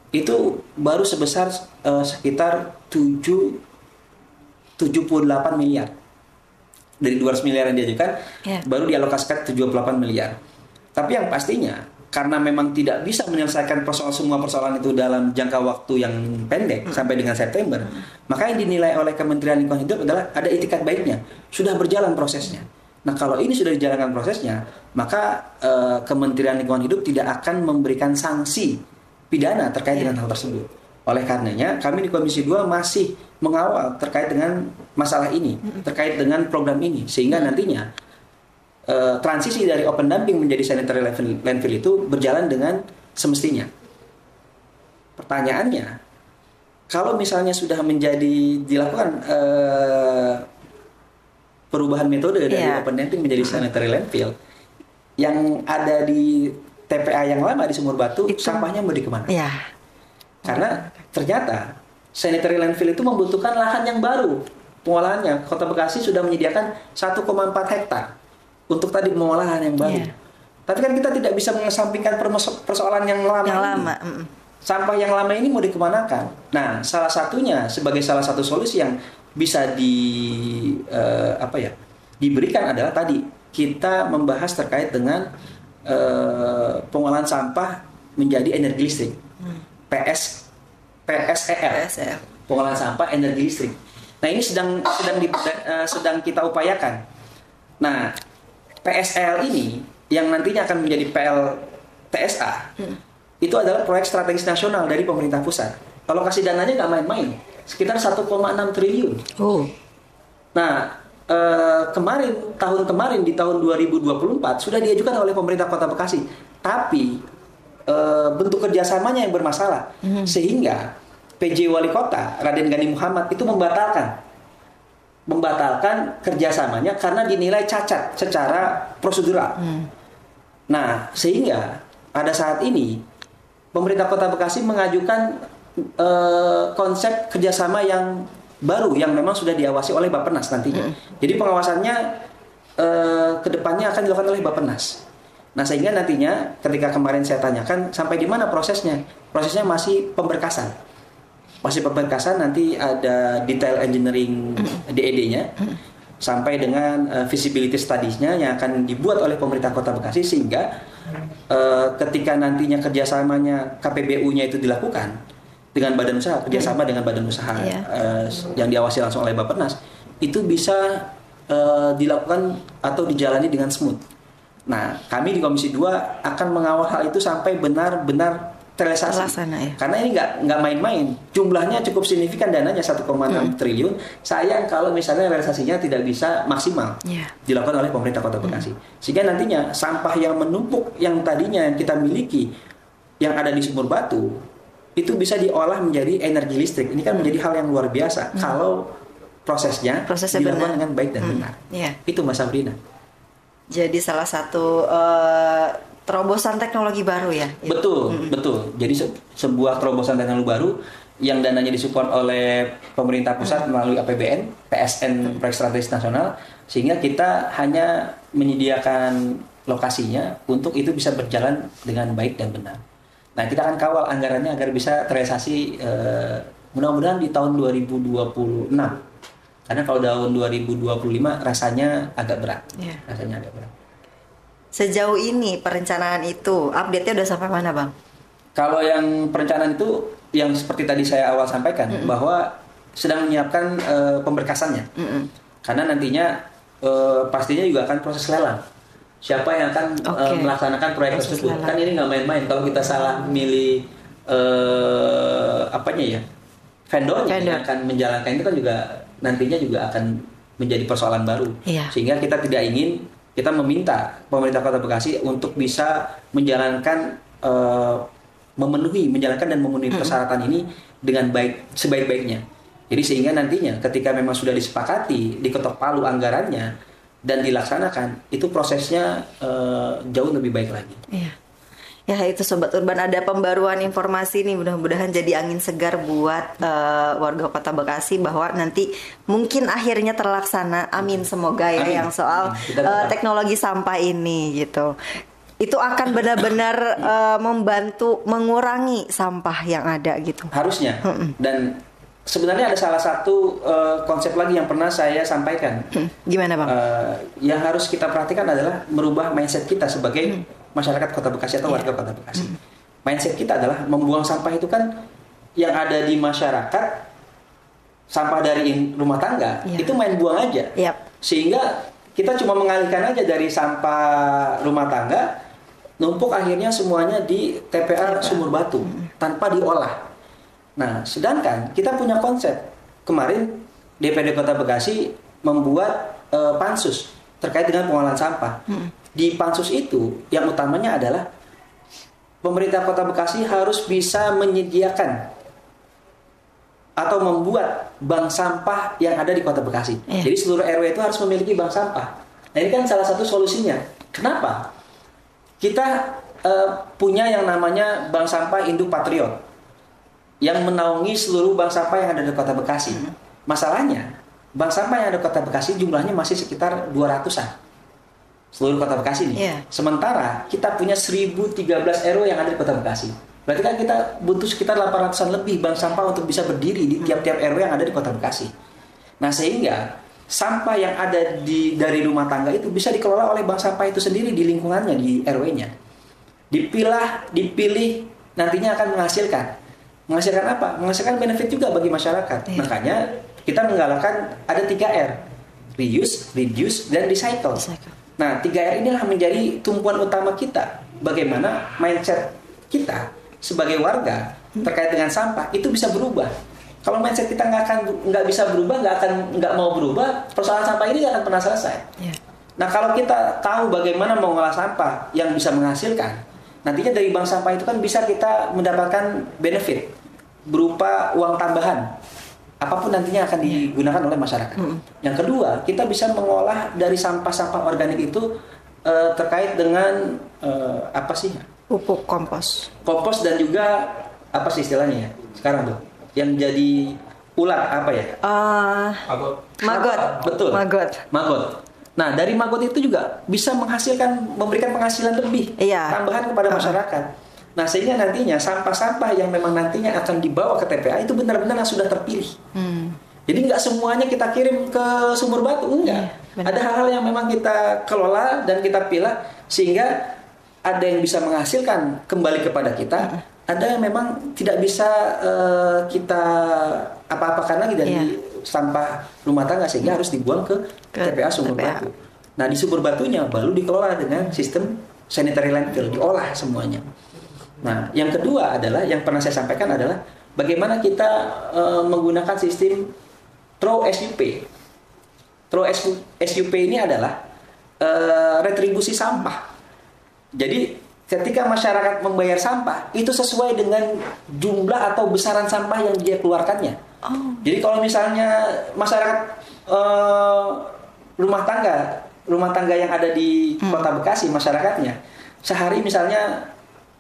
Itu baru sebesar sekitar 78 miliar. Dari 200 miliar yang diajukan baru dialokasikan 78 miliar. Tapi yang pastinya karena memang tidak bisa menyelesaikan semua persoalan itu dalam jangka waktu yang pendek sampai dengan September, maka yang dinilai oleh Kementerian Lingkungan Hidup adalah ada itikat baiknya, sudah berjalan prosesnya. Nah, kalau ini sudah dijalankan prosesnya, maka Kementerian Lingkungan Hidup tidak akan memberikan sanksi pidana terkait dengan hal tersebut. Oleh karenanya, kami di Komisi 2 masih mengawal terkait dengan masalah ini, terkait dengan program ini, sehingga nantinya transisi dari open dumping menjadi sanitary landfill itu berjalan dengan semestinya. Pertanyaannya, kalau misalnya sudah dilakukan perubahan metode dari open dumping menjadi sanitary landfill, yang ada di TPA yang lama di Sumur Batu, sampahnya mau kemana? Karena ternyata sanitary landfill itu membutuhkan lahan yang baru. Pengolahannya, Kota Bekasi sudah menyediakan 1,4 hektar untuk tadi pengolahan yang baru. Tapi kan kita tidak bisa mengesampingkan persoalan yang lama. Yang ini. lama. Sampah yang lama ini mau dikemanakan? Nah, salah satunya sebagai salah satu solusi yang bisa diberikan adalah tadi kita membahas terkait dengan pengolahan sampah menjadi energi listrik. PSEL. Pengolahan sampah energi listrik. Nah, ini sedang kita upayakan. Nah, PSL ini yang nantinya akan menjadi PLTSA itu adalah proyek strategis nasional dari pemerintah pusat. Alokasi dananya nggak main-main, sekitar 1,6 triliun. Nah, tahun kemarin di tahun 2024 sudah diajukan oleh pemerintah Kota Bekasi, tapi bentuk kerjasamanya yang bermasalah, sehingga PJ Wali Kota Raden Gani Muhammad itu membatalkan kerjasamanya karena dinilai cacat secara prosedural. Nah, sehingga pada saat ini pemerintah Kota Bekasi mengajukan konsep kerjasama yang baru yang memang sudah diawasi oleh Bappenas nantinya. Jadi pengawasannya kedepannya akan dilakukan oleh Bappenas. Nah, sehingga nantinya ketika kemarin saya tanyakan sampai di mana prosesnya? Prosesnya masih pemberkasan. Nanti ada detail engineering DED-nya sampai dengan feasibility studies-nya yang akan dibuat oleh pemerintah Kota Bekasi, sehingga ketika nantinya kerjasamanya KPBU-nya itu dilakukan dengan badan usaha, kerjasama dengan badan usaha yang diawasi langsung oleh Bappenas, itu bisa dilakukan atau dijalani dengan smooth. Nah, kami di Komisi 2 akan mengawal hal itu sampai benar-benar terrealisasi. Karena ini nggak main-main. Jumlahnya cukup signifikan, dananya 1,6 triliun. Sayang kalau misalnya realisasinya tidak bisa maksimal dilakukan oleh pemerintah Kota Bekasi. Sehingga nantinya sampah yang menumpuk yang tadinya kita miliki yang ada di Sumur Batu itu bisa diolah menjadi energi listrik. Ini kan menjadi hal yang luar biasa kalau prosesnya dilakukan dengan baik dan benar. Itu Mas Sabrina. Jadi salah satu terobosan teknologi baru ya? Betul. Jadi sebuah terobosan teknologi baru yang dananya disupport oleh pemerintah pusat melalui APBN, PSN Proyek Strategis Nasional, sehingga kita hanya menyediakan lokasinya untuk itu bisa berjalan dengan baik dan benar. Nah, kita akan kawal anggarannya agar bisa terrealisasi mudah-mudahan di tahun 2026. Karena kalau tahun 2025 rasanya agak berat. Sejauh ini perencanaan itu update-nya udah sampai mana, Bang? Kalau yang perencanaan itu yang seperti tadi saya awal sampaikan bahwa sedang menyiapkan pemberkasannya. Karena nantinya pastinya juga akan proses lelang. Siapa yang akan melaksanakan proyek tersebut? Kan ini nggak main-main. Kalau kita salah milih vendor yang akan menjalankan itu kan juga nantinya juga akan menjadi persoalan baru. Sehingga kita tidak ingin, kita meminta pemerintah Kota Bekasi untuk bisa menjalankan menjalankan dan memenuhi persyaratan ini dengan baik, sebaik-baiknya. Jadi sehingga nantinya ketika memang sudah disepakati, diketok palu anggarannya dan dilaksanakan, itu prosesnya jauh lebih baik lagi. Ya, itu Sobat Urban, ada pembaruan informasi nih, mudah-mudahan jadi angin segar buat warga Kota Bekasi bahwa nanti mungkin akhirnya terlaksana. Amin, semoga ya. Yang soal teknologi sampah ini gitu. Itu akan benar-benar membantu mengurangi sampah yang ada gitu. Harusnya. Dan sebenarnya ada salah satu konsep lagi yang pernah saya sampaikan. Gimana, Bang? Yang harus kita perhatikan adalah merubah mindset kita sebagai masyarakat Kota Bekasi atau warga Kota Bekasi. Mindset kita adalah membuang sampah itu kan yang ada di masyarakat, sampah dari rumah tangga itu main buang aja. Sehingga kita cuma mengalihkan aja dari sampah rumah tangga, numpuk akhirnya semuanya di TPA Sumur Batu tanpa diolah. Nah, sedangkan kita punya konsep. Kemarin DPRD Kota Bekasi membuat pansus terkait dengan pengolahan sampah. Di pansus itu yang utamanya adalah pemerintah Kota Bekasi harus bisa menyediakan atau membuat bank sampah yang ada di Kota Bekasi. Jadi seluruh RW itu harus memiliki bank sampah. Nah, ini kan salah satu solusinya. Kenapa? Kita punya yang namanya Bank Sampah Induk Patriot yang menaungi seluruh bank sampah yang ada di Kota Bekasi. Masalahnya, bank sampah yang ada di Kota Bekasi jumlahnya masih sekitar 200-an. seluruh Kota Bekasi nih. Iya. Sementara kita punya 1013 RW yang ada di Kota Bekasi. Berarti kan kita butuh sekitar 800-an lebih bank sampah untuk bisa berdiri di tiap-tiap RW yang ada di Kota Bekasi. Nah, sehingga sampah yang ada dari rumah tangga itu bisa dikelola oleh bank sampah itu sendiri di lingkungannya, di RW-nya. Dipilih, nantinya akan menghasilkan. Menghasilkan apa? Menghasilkan benefit juga bagi masyarakat. Iya. Makanya kita menggalakkan ada 3R. Reuse, reduce, dan recycle. Nah, 3R inilah menjadi tumpuan utama kita. Bagaimana mindset kita sebagai warga terkait dengan sampah itu bisa berubah. Kalau mindset kita nggak bisa berubah, nggak mau berubah, persoalan sampah ini nggak akan pernah selesai. Yeah. Nah, kalau kita tahu bagaimana mengolah sampah yang bisa menghasilkan, nantinya dari bank sampah itu kan bisa kita mendapatkan benefit berupa uang tambahan. Apapun nantinya akan digunakan oleh masyarakat. Yang kedua, kita bisa mengolah dari sampah-sampah organik itu terkait dengan apa sih? Pupuk kompos. Kompos dan juga apa sih istilahnya ya? Sekarang tuh yang jadi ulat apa ya? Maggot. Betul. Maggot. Nah, dari maggot itu juga bisa memberikan penghasilan lebih tambahan kepada masyarakat. Nah, sehingga nantinya sampah-sampah yang memang nantinya akan dibawa ke TPA itu benar-benar sudah terpilih. Jadi nggak semuanya kita kirim ke Sumur Batu, enggak. Ada hal-hal yang memang kita kelola dan kita pilah sehingga ada yang bisa menghasilkan kembali kepada kita, ada yang memang tidak bisa kita apa-apakan lagi dari sampah rumah tangga sehingga harus dibuang ke TPA Sumur Batu. Nah, di Sumur Batunya baru dikelola dengan sistem sanitary landfill, diolah semuanya. Nah, yang kedua adalah yang pernah saya sampaikan adalah bagaimana kita menggunakan sistem throw SUP. Throw SUP ini adalah retribusi sampah. Jadi ketika masyarakat membayar sampah itu sesuai dengan jumlah atau besaran sampah yang dia keluarkannya. Jadi kalau misalnya masyarakat rumah tangga yang ada di Kota Bekasi masyarakatnya sehari misalnya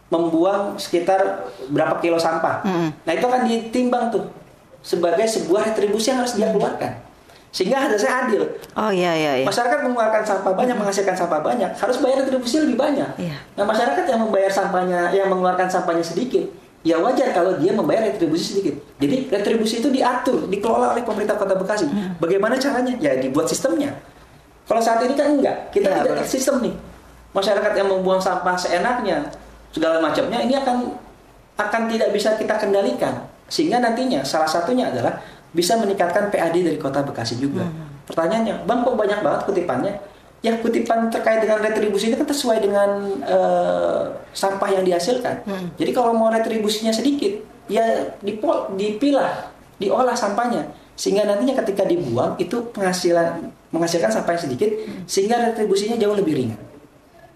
membuang sekitar berapa kilo sampah. Nah, itu akan ditimbang tuh sebagai sebuah retribusi yang harus dia keluarkan. Sehingga hasilnya adil. Iya. Masyarakat mengeluarkan sampah banyak, menghasilkan sampah banyak, harus bayar retribusi lebih banyak. Nah, masyarakat yang membayar sampahnya, yang mengeluarkan sampahnya sedikit, ya wajar kalau dia membayar retribusi sedikit. Jadi retribusi itu diatur, dikelola oleh pemerintah Kota Bekasi. Bagaimana caranya? Ya dibuat sistemnya. Kalau saat ini kan enggak, kita tidak tersistem nih. Masyarakat yang membuang sampah seenaknya, segala macamnya, ini akan tidak bisa kita kendalikan. Sehingga nantinya salah satunya adalah bisa meningkatkan PAD dari Kota Bekasi juga. Pertanyaannya, Bang, kok banyak banget kutipannya? Ya, kutipan terkait dengan retribusi itu kan sesuai dengan sampah yang dihasilkan. Jadi kalau mau retribusinya sedikit, ya dipilah, diolah sampahnya. Sehingga nantinya ketika dibuang itu menghasilkan sampah yang sedikit, sehingga retribusinya jauh lebih ringan.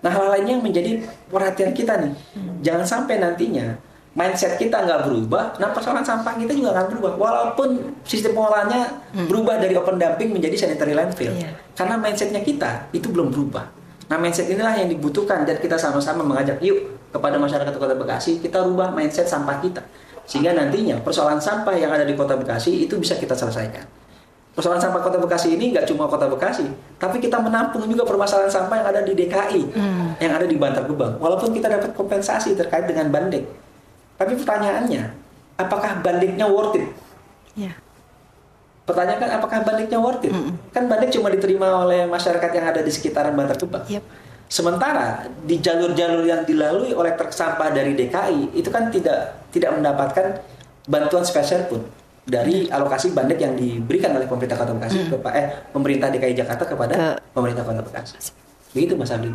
Nah, hal lainnya yang menjadi perhatian kita nih, jangan sampai nantinya mindset kita nggak berubah, nah persoalan sampah kita juga akan berubah. Walaupun sistem pengolahannya berubah dari open dumping menjadi sanitary landfill, karena mindsetnya kita itu belum berubah. Nah, mindset inilah yang dibutuhkan dan kita sama-sama mengajak yuk kepada masyarakat Kota Bekasi kita rubah mindset sampah kita, sehingga nantinya persoalan sampah yang ada di Kota Bekasi itu bisa kita selesaikan. Persoalan sampah Kota Bekasi ini nggak cuma Kota Bekasi, tapi kita menampung juga permasalahan sampah yang ada di DKI, yang ada di Bantar Gebang. Walaupun kita dapat kompensasi terkait dengan banding, tapi pertanyaannya, apakah bandingnya worth it? Pertanyaan kan, apakah bandingnya worth it? Kan banding cuma diterima oleh masyarakat yang ada di sekitaran Bantar Gebang. Sementara di jalur-jalur yang dilalui oleh truk sampah dari DKI itu kan tidak mendapatkan bantuan spesial pun dari alokasi bandek yang diberikan oleh pemerintah Kota Bekasi pemerintah DKI Jakarta kepada pemerintah Kota Bekasi. Begitu Mas Aldi.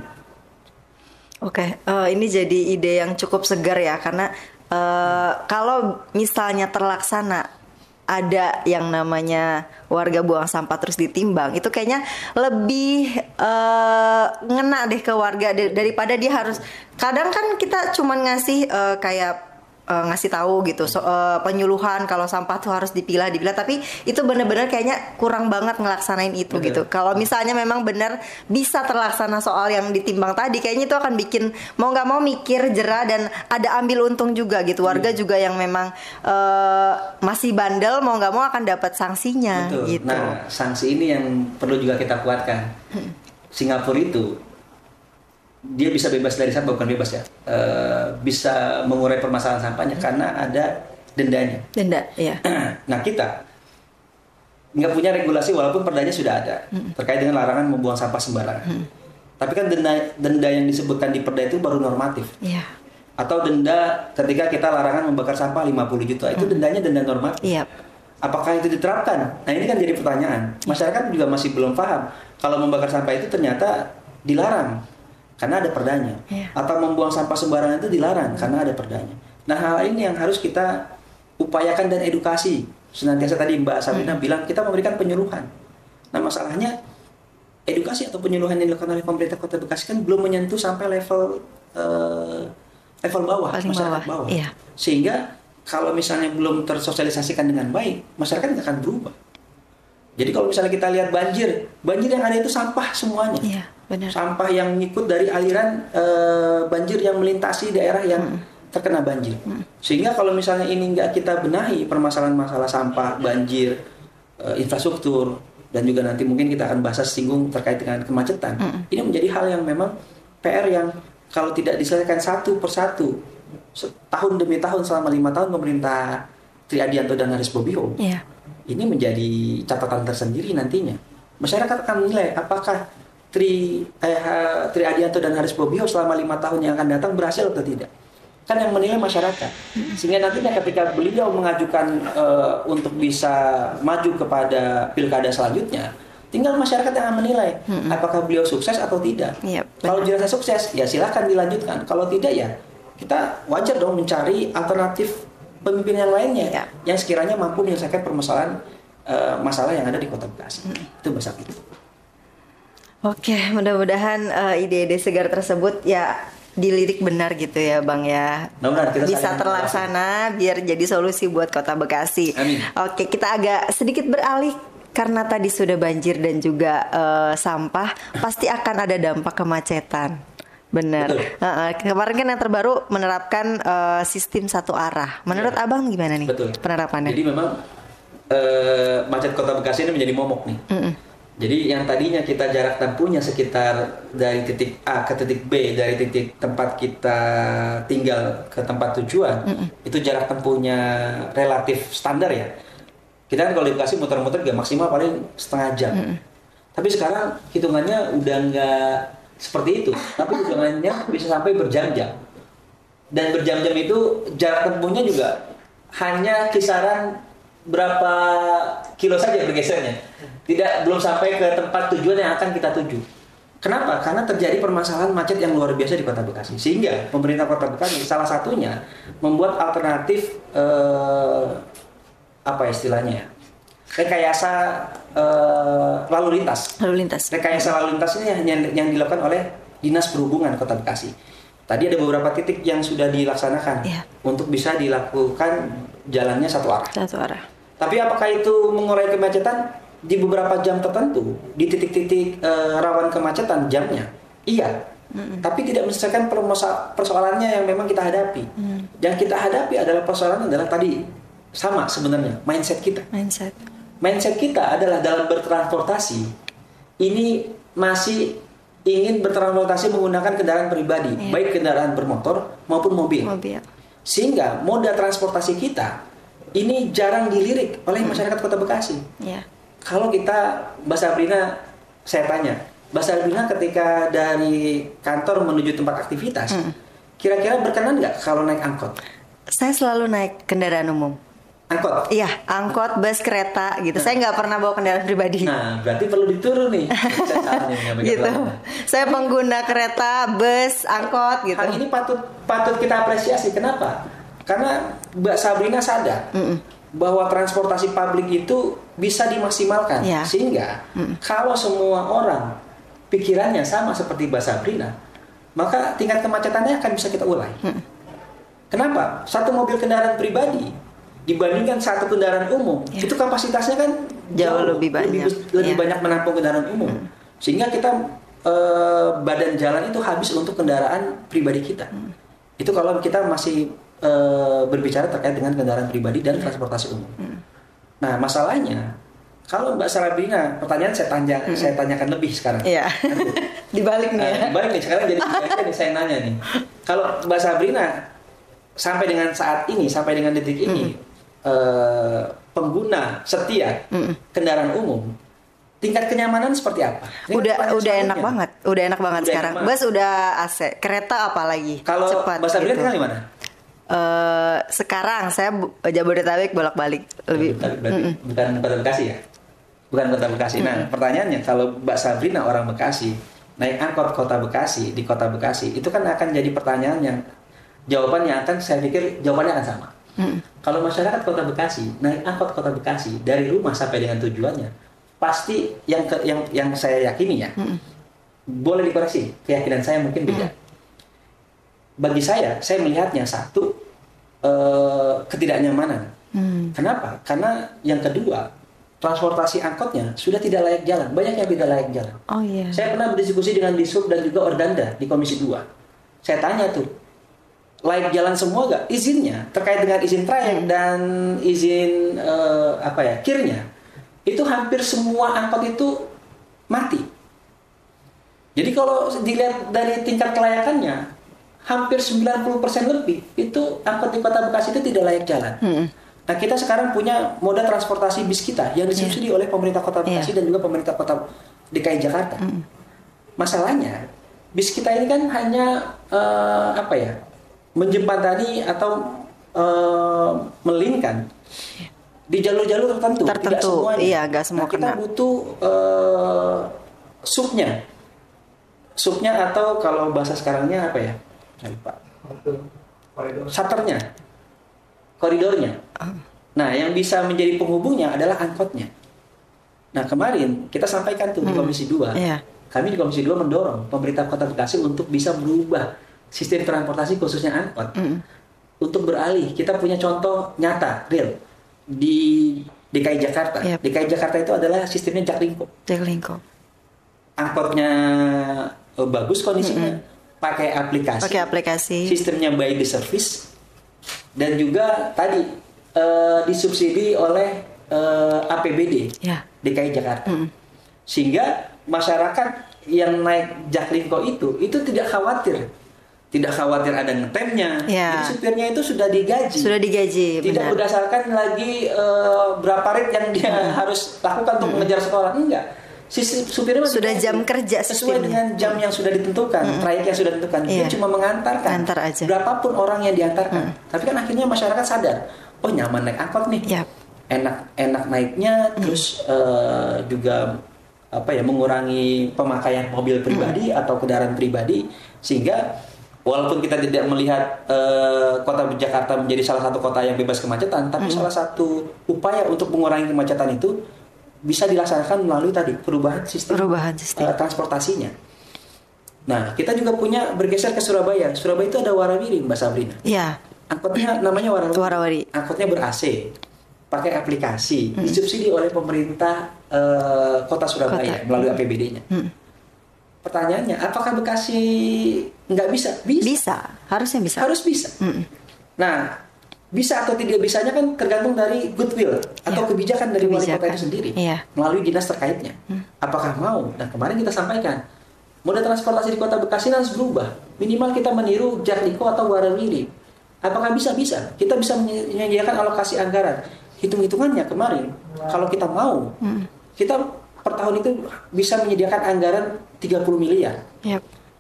Oke, ini jadi ide yang cukup segar ya, karena kalau misalnya terlaksana ada yang namanya warga buang sampah terus ditimbang, itu kayaknya lebih ngena deh ke warga daripada dia harus, kadang kan kita cuman ngasih kayak ngasih tahu gitu penyuluhan kalau sampah tuh harus dipilah, tapi itu benar-benar kayaknya kurang banget ngelaksanain itu. Betul. Gitu. Kalau misalnya memang benar bisa terlaksana soal yang ditimbang tadi, kayaknya itu akan bikin mau nggak mau mikir, jerah, dan ada ambil untung juga gitu. Warga juga yang memang masih bandel mau nggak mau akan dapat sanksinya. Betul. Gitu. Nah, sanksi ini yang perlu juga kita kuatkan. Singapura itu dia bisa bebas dari sampah, bukan bebas ya, bisa mengurai permasalahan sampahnya karena ada dendanya. Denda, iya. Nah, kita nggak punya regulasi walaupun perdanya sudah ada terkait dengan larangan membuang sampah sembarangan. Tapi kan denda yang disebutkan di perda itu baru normatif. Iya. Atau denda ketika kita larangan membakar sampah 50 juta, itu dendanya denda normatif. Iya. Apakah itu diterapkan? Nah, ini kan jadi pertanyaan. Masyarakat juga masih belum paham kalau membakar sampah itu ternyata dilarang karena ada perdanya. Iya. Atau membuang sampah sembarangan itu dilarang karena ada perdanya. Nah, hal ini yang harus kita upayakan dan edukasi. Senantiasa tadi Mbak Sabrina bilang kita memberikan penyuluhan. Nah, masalahnya edukasi atau penyuluhan yang dilakukan oleh pemerintah Kota Bekasi kan belum menyentuh sampai level bawah, Paling masyarakat bawah. Iya. Sehingga kalau misalnya belum tersosialisasikan dengan baik, masyarakat nggak akan berubah. Jadi kalau misalnya kita lihat banjir yang ada itu sampah semuanya. Iya, benar. Sampah yang ngikut dari aliran banjir yang melintasi daerah yang terkena banjir. Sehingga kalau misalnya ini nggak kita benahi permasalahan masalah sampah, banjir, infrastruktur, dan juga nanti mungkin kita akan bahas singgung terkait dengan kemacetan. Ini menjadi hal yang memang PR yang kalau tidak diselesaikan satu persatu, tahun demi tahun selama 5 tahun pemerintah Tri Adianto dan Haris Bobio, ini menjadi catatan tersendiri nantinya. Masyarakat akan menilai apakah Tri Adianto dan Haris Bobio selama 5 tahun yang akan datang berhasil atau tidak. Kan yang menilai masyarakat. Sehingga nantinya ketika beliau mengajukan untuk bisa maju kepada pilkada selanjutnya, tinggal masyarakat yang akan menilai apakah beliau sukses atau tidak. Kalau dirasa sukses, ya silakan dilanjutkan. Kalau tidak, ya kita wajar dong mencari alternatif pemimpin yang lainnya yang sekiranya mampu menyelesaikan permasalahan masalah yang ada di Kota Bekasi. Itu Mbak Sapri. Oke, mudah-mudahan ide-ide segar tersebut ya dilirik benar gitu ya Bang ya. Kita bisa terlaksana biar jadi solusi buat Kota Bekasi. Amin. Oke, kita agak sedikit beralih karena tadi sudah banjir dan juga sampah, pasti akan ada dampak kemacetan. Benar. Kemarin kan yang terbaru menerapkan sistem satu arah. Menurut Abang gimana nih penerapannya? Jadi memang macet Kota Bekasi ini menjadi momok nih. Jadi yang tadinya kita jarak tempuhnya sekitar dari titik A ke titik B, dari titik tempat kita tinggal ke tempat tujuan, itu jarak tempuhnya relatif standar ya. Kita kan kalau di Bekasi muter-muter gak maksimal paling setengah jam. Tapi sekarang hitungannya udah nggak seperti itu. Tapi hitungannya bisa sampai berjam-jam. Dan berjam-jam itu jarak tempuhnya juga hanya kisaran berapa kilo saja bergesernya. Belum sampai ke tempat tujuan yang akan kita tuju. Kenapa? Karena terjadi permasalahan macet yang luar biasa di Kota Bekasi. Sehingga pemerintah Kota Bekasi salah satunya membuat alternatif apa istilahnya? Rekayasa lalu lintas. Rekayasa lalu lintas ini yang dilakukan oleh Dinas Perhubungan Kota Bekasi. Tadi ada beberapa titik yang sudah dilaksanakan untuk bisa dilakukan jalannya satu arah. Tapi apakah itu mengurai kemacetan di beberapa jam tertentu, di titik-titik rawan kemacetan jamnya? Iya. Tapi tidak menyelesaikan persoalannya yang memang kita hadapi. Yang kita hadapi adalah persoalan adalah tadi sama sebenarnya mindset kita. Mindset kita adalah dalam bertransportasi ini masih ingin bertransportasi menggunakan kendaraan pribadi, baik kendaraan bermotor maupun mobil. Sehingga moda transportasi kita ini jarang dilirik oleh masyarakat Kota Bekasi. Kalau kita, Mbak Sabrina, saya tanya, Mbak Sabrina ketika dari kantor menuju tempat aktivitas, kira-kira berkenan nggak kalau naik angkot? Saya selalu naik kendaraan umum. Angkot? Iya, angkot, bus, kereta gitu. Saya nggak pernah bawa kendaraan pribadi. Nah, berarti perlu diturun nih. Gitu. Saya pengguna kereta, bus, angkot gitu. Hal ini patut kita apresiasi. Kenapa? Karena Mbak Sabrina sadar bahwa transportasi publik itu bisa dimaksimalkan. Sehingga kalau semua orang pikirannya sama seperti Mbak Sabrina, maka tingkat kemacetannya akan bisa kita urai. Kenapa? Satu mobil kendaraan pribadi dibandingkan satu kendaraan umum, itu kapasitasnya kan jauh lebih banyak menampung kendaraan umum. Sehingga kita badan jalan itu habis untuk kendaraan pribadi kita. Itu kalau kita masih berbicara terkait dengan kendaraan pribadi dan transportasi umum. Nah, masalahnya Kalau Mbak Sabrina, pertanyaan saya tanyakan lebih sekarang. Iya. Dibalik nih ya. Dibalik nih, sekarang jadi nih saya nanya nih. Kalau Mbak Sabrina sampai dengan saat ini, sampai dengan detik ini, pengguna setia kendaraan umum, tingkat kenyamanan seperti apa? Udah enak banget, sekarang. Bus udah AC, kereta apalagi? Kalau cepat Mbak Sabrina gitu. tinggal di mana? Sekarang saya Jabodetabek bolak-balik lebih. Bukan Kota Bekasi ya? Bukan Kota Bekasi. Nah, pertanyaannya kalau Mbak Sabrina orang Bekasi naik angkot Kota Bekasi di Kota Bekasi, itu kan akan jadi pertanyaan yang jawabannya akan, saya pikir jawabannya akan sama. Kalau masyarakat Kota Bekasi naik angkot Kota Bekasi dari rumah sampai dengan tujuannya, pasti yang saya yakini ya, boleh dikoreksi, keyakinan saya mungkin beda. Bagi saya melihatnya satu, ketidaknyamanan. Kenapa? Karena yang kedua, transportasi angkotnya sudah tidak layak jalan. Banyak yang tidak layak jalan. Oh iya. Saya pernah berdiskusi dengan Disub dan juga Organda di Komisi 2. Saya tanya tuh, layak jalan semua gak? Izinnya terkait dengan izin trayek dan izin kirnya, itu hampir semua angkot itu mati. Jadi kalau dilihat dari tingkat kelayakannya, hampir 90% lebih itu angkot di Kota Bekasi itu tidak layak jalan. Nah, kita sekarang punya moda transportasi bis kita yang disubsidi oleh pemerintah Kota Bekasi dan juga pemerintah Kota DKI Jakarta. Masalahnya, bis kita ini kan hanya menjembatani atau melingkan di jalur-jalur tertentu. Tidak semuanya. Iya, nggak semua kita butuh subnya atau kalau bahasa sekarangnya apa ya? Saya lupa. Shutternya, koridornya. Nah, yang bisa menjadi penghubungnya adalah angkotnya. Nah, kemarin kita sampaikan tuh di Komisi 2. Kami di Komisi 2 mendorong pemerintah Kota Bekasi untuk bisa merubah sistem transportasi khususnya angkot. Untuk beralih, kita punya contoh nyata, real di DKI Jakarta. DKI Jakarta itu adalah sistemnya Jaklingko. Angkotnya bagus kondisinya. Pakai aplikasi. Sistemnya by the service. Dan juga tadi disubsidi oleh APBD DKI Jakarta. Sehingga masyarakat yang naik Jaklingko itu tidak khawatir. Tidak khawatir ada ngetemnya. Jadi supirnya itu sudah digaji. Tidak berdasarkan lagi berapa rate yang dia harus lakukan untuk mengejar sekolah. Enggak. Supirnya sudah jam kerja sesuai dengan jam yang sudah ditentukan, trayek yang sudah ditentukan. Dia cuma mengantarkan. Aja. Berapapun orang yang diantarkan. Tapi kan akhirnya masyarakat sadar, oh nyaman naik angkot nih. Enak naiknya, terus juga mengurangi pemakaian mobil pribadi atau kendaraan pribadi, sehingga walaupun kita tidak melihat kota Jakarta menjadi salah satu kota yang bebas kemacetan, tapi salah satu upaya untuk mengurangi kemacetan itu bisa dilaksanakan melalui tadi perubahan sistem. Transportasinya. Nah, kita juga punya bergeser ke Surabaya. Surabaya itu ada Warawiri, Mbak Sabrina. Iya. Angkotnya namanya Warawiri. Angkotnya ber-AC, pakai aplikasi, disubsidi oleh pemerintah Kota Surabaya melalui APBD-nya. Pertanyaannya, apakah Bekasi nggak bisa? Bisa. Harusnya bisa. Harus bisa. Nah, bisa atau tidak bisanya kan tergantung dari goodwill atau kebijakan dari wali kota itu sendiri melalui dinas terkaitnya. Apakah mau? Nah, kemarin kita sampaikan moda transportasi di Kota Bekasi harus berubah. Minimal kita meniru Jaklingko atau Warawiri. Apakah bisa? Bisa. Kita bisa menyediakan alokasi anggaran. Hitung-hitungannya kemarin, kalau kita mau, kita per tahun itu bisa menyediakan anggaran 30 miliar.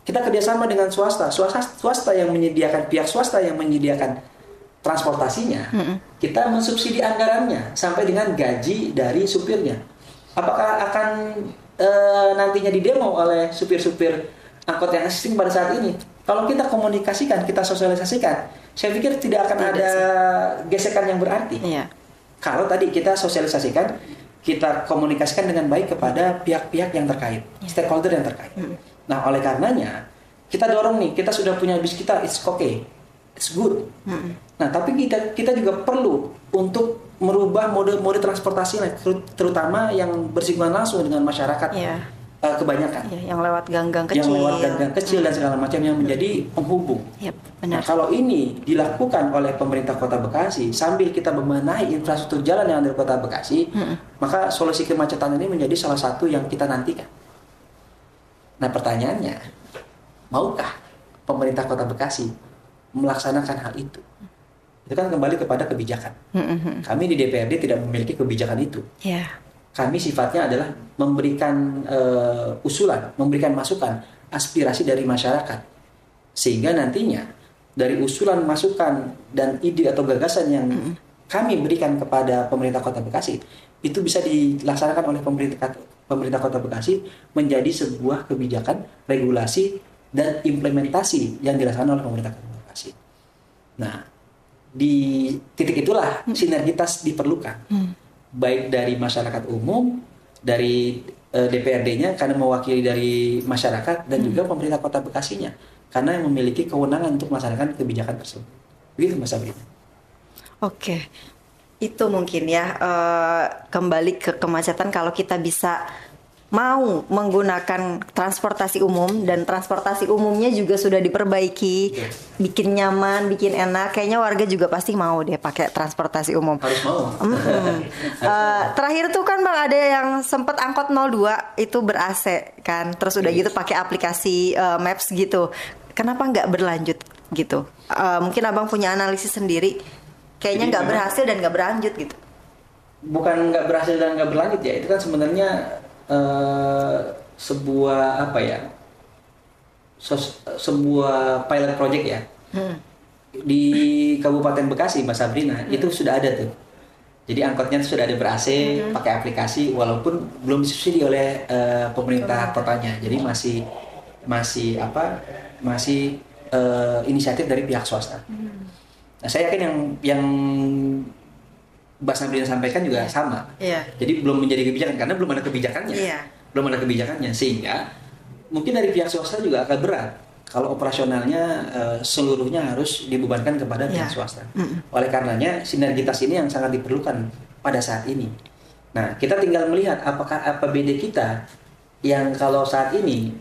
Kita kerjasama dengan swasta yang menyediakan, pihak swasta yang menyediakan transportasinya, kita mensubsidi anggarannya sampai dengan gaji dari supirnya. Apakah akan nantinya didemo oleh supir-supir angkot yang existing pada saat ini? Kalau kita komunikasikan, kita sosialisasikan, saya pikir tidak akan ada gesekan yang berarti. Kalau tadi kita sosialisasikan, kita komunikasikan dengan baik kepada pihak-pihak yang terkait, stakeholder yang terkait. Nah, oleh karenanya kita dorong nih, kita sudah punya bis kita, it's okay. It's good. Nah, tapi kita juga perlu untuk merubah mode transportasi, terutama yang bersinggungan langsung dengan masyarakat kebanyakan. Ya, yang lewat gang-gang kecil. Yang lewat gang-gang kecil dan segala macam yang menjadi penghubung. Yap, Nah, benar. kalau ini dilakukan oleh pemerintah Kota Bekasi sambil kita membenahi infrastruktur jalan yang ada di Kota Bekasi, maka solusi kemacetan ini menjadi salah satu yang kita nantikan. Nah, pertanyaannya, maukah pemerintah Kota Bekasi melaksanakan hal itu? Itu kan kembali kepada kebijakan. Kami di DPRD tidak memiliki kebijakan itu. Ya. Kami sifatnya adalah memberikan usulan, memberikan masukan, aspirasi dari masyarakat. Sehingga nantinya dari usulan, masukan, dan ide atau gagasan yang kami berikan kepada pemerintah Kota Bekasi, itu bisa dilaksanakan oleh pemerintah Kota Bekasi menjadi sebuah kebijakan, regulasi, dan implementasi yang dilaksanakan oleh pemerintah Kota Bekasi. Nah, di titik itulah sinergitas diperlukan. Baik dari masyarakat umum, dari DPRD-nya karena mewakili dari masyarakat, dan juga pemerintah Kota Bekasinya karena yang memiliki kewenangan untuk melaksanakan kebijakan tersebut. Begitu Mas Sabrina. Oke, itu mungkin ya kembali ke kemacetan kalau kita bisa mau menggunakan transportasi umum dan transportasi umumnya juga sudah diperbaiki, bikin nyaman, bikin enak, kayaknya warga juga pasti mau deh pakai transportasi umum. Harus mau. Terakhir tuh kan Bang ada yang sempet angkot 02 itu ber-AC kan, terus udah gitu pakai aplikasi Maps gitu. Kenapa nggak berlanjut gitu? Mungkin Abang punya analisis sendiri. Kayaknya nggak berhasil dan nggak berlanjut gitu. Bukan nggak berhasil dan nggak berlanjut ya, itu kan sebenarnya sebuah apa ya, sebuah pilot project ya. Di Kabupaten Bekasi, Mas Sabrina, itu sudah ada tuh. Jadi angkotnya sudah ada ber-AC, pakai aplikasi, walaupun belum disubsidi oleh pemerintah kotanya. Jadi masih inisiatif dari pihak swasta. Nah, saya yakin yang Mbak Sabrina sampaikan juga sama. Jadi belum menjadi kebijakan karena belum ada kebijakannya. Belum ada kebijakannya, sehingga mungkin dari pihak swasta juga agak berat kalau operasionalnya seluruhnya harus dibebankan kepada pihak swasta. Oleh karenanya sinergitas ini yang sangat diperlukan pada saat ini. Nah, kita tinggal melihat apakah APBD kita yang kalau saat ini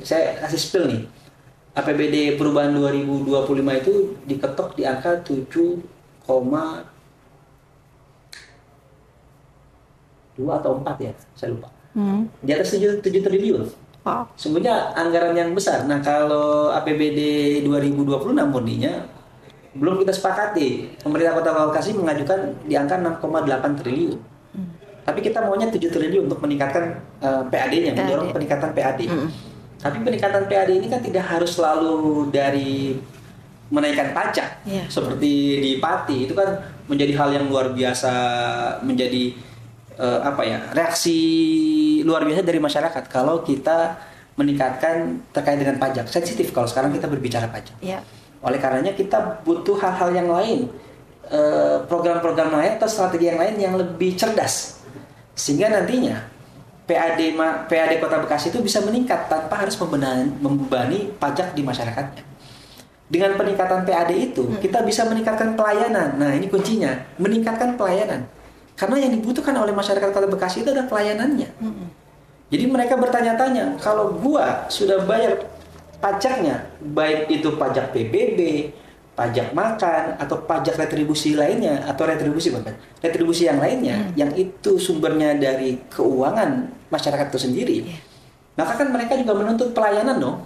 saya kasih spill nih. APBD perubahan 2025 itu diketok di angka 7,2 atau 4 ya, saya lupa. Di atas 7 triliun. Wow. Sebenarnya anggaran yang besar. Nah, kalau APBD 2026 murninya belum kita sepakati. Pemerintah Kota Bekasi mengajukan di angka 6,8 triliun. Tapi kita maunya 7 triliun untuk meningkatkan PAD-nya, mendorong peningkatan PAD. Tapi peningkatan PAD ini kan tidak harus selalu dari menaikkan pajak. Seperti di Pati, itu kan menjadi hal yang luar biasa, menjadi reaksi luar biasa dari masyarakat kalau kita meningkatkan terkait dengan pajak. Sensitif kalau sekarang kita berbicara pajak. Oleh karenanya kita butuh hal-hal yang lain, program-program lain atau strategi yang lain yang lebih cerdas, sehingga nantinya PAD Kota Bekasi itu bisa meningkat tanpa harus membebani pajak di masyarakatnya. Dengan peningkatan PAD itu kita bisa meningkatkan pelayanan. Nah, ini kuncinya, meningkatkan pelayanan. Karena yang dibutuhkan oleh masyarakat Kota Bekasi itu adalah pelayanannya. Jadi mereka bertanya-tanya, kalau gua sudah bayar pajaknya, baik itu pajak PBB, pajak makan, atau pajak retribusi lainnya, atau retribusi yang lainnya, yang itu sumbernya dari keuangan masyarakat itu sendiri, maka kan mereka juga menuntut pelayanan dong.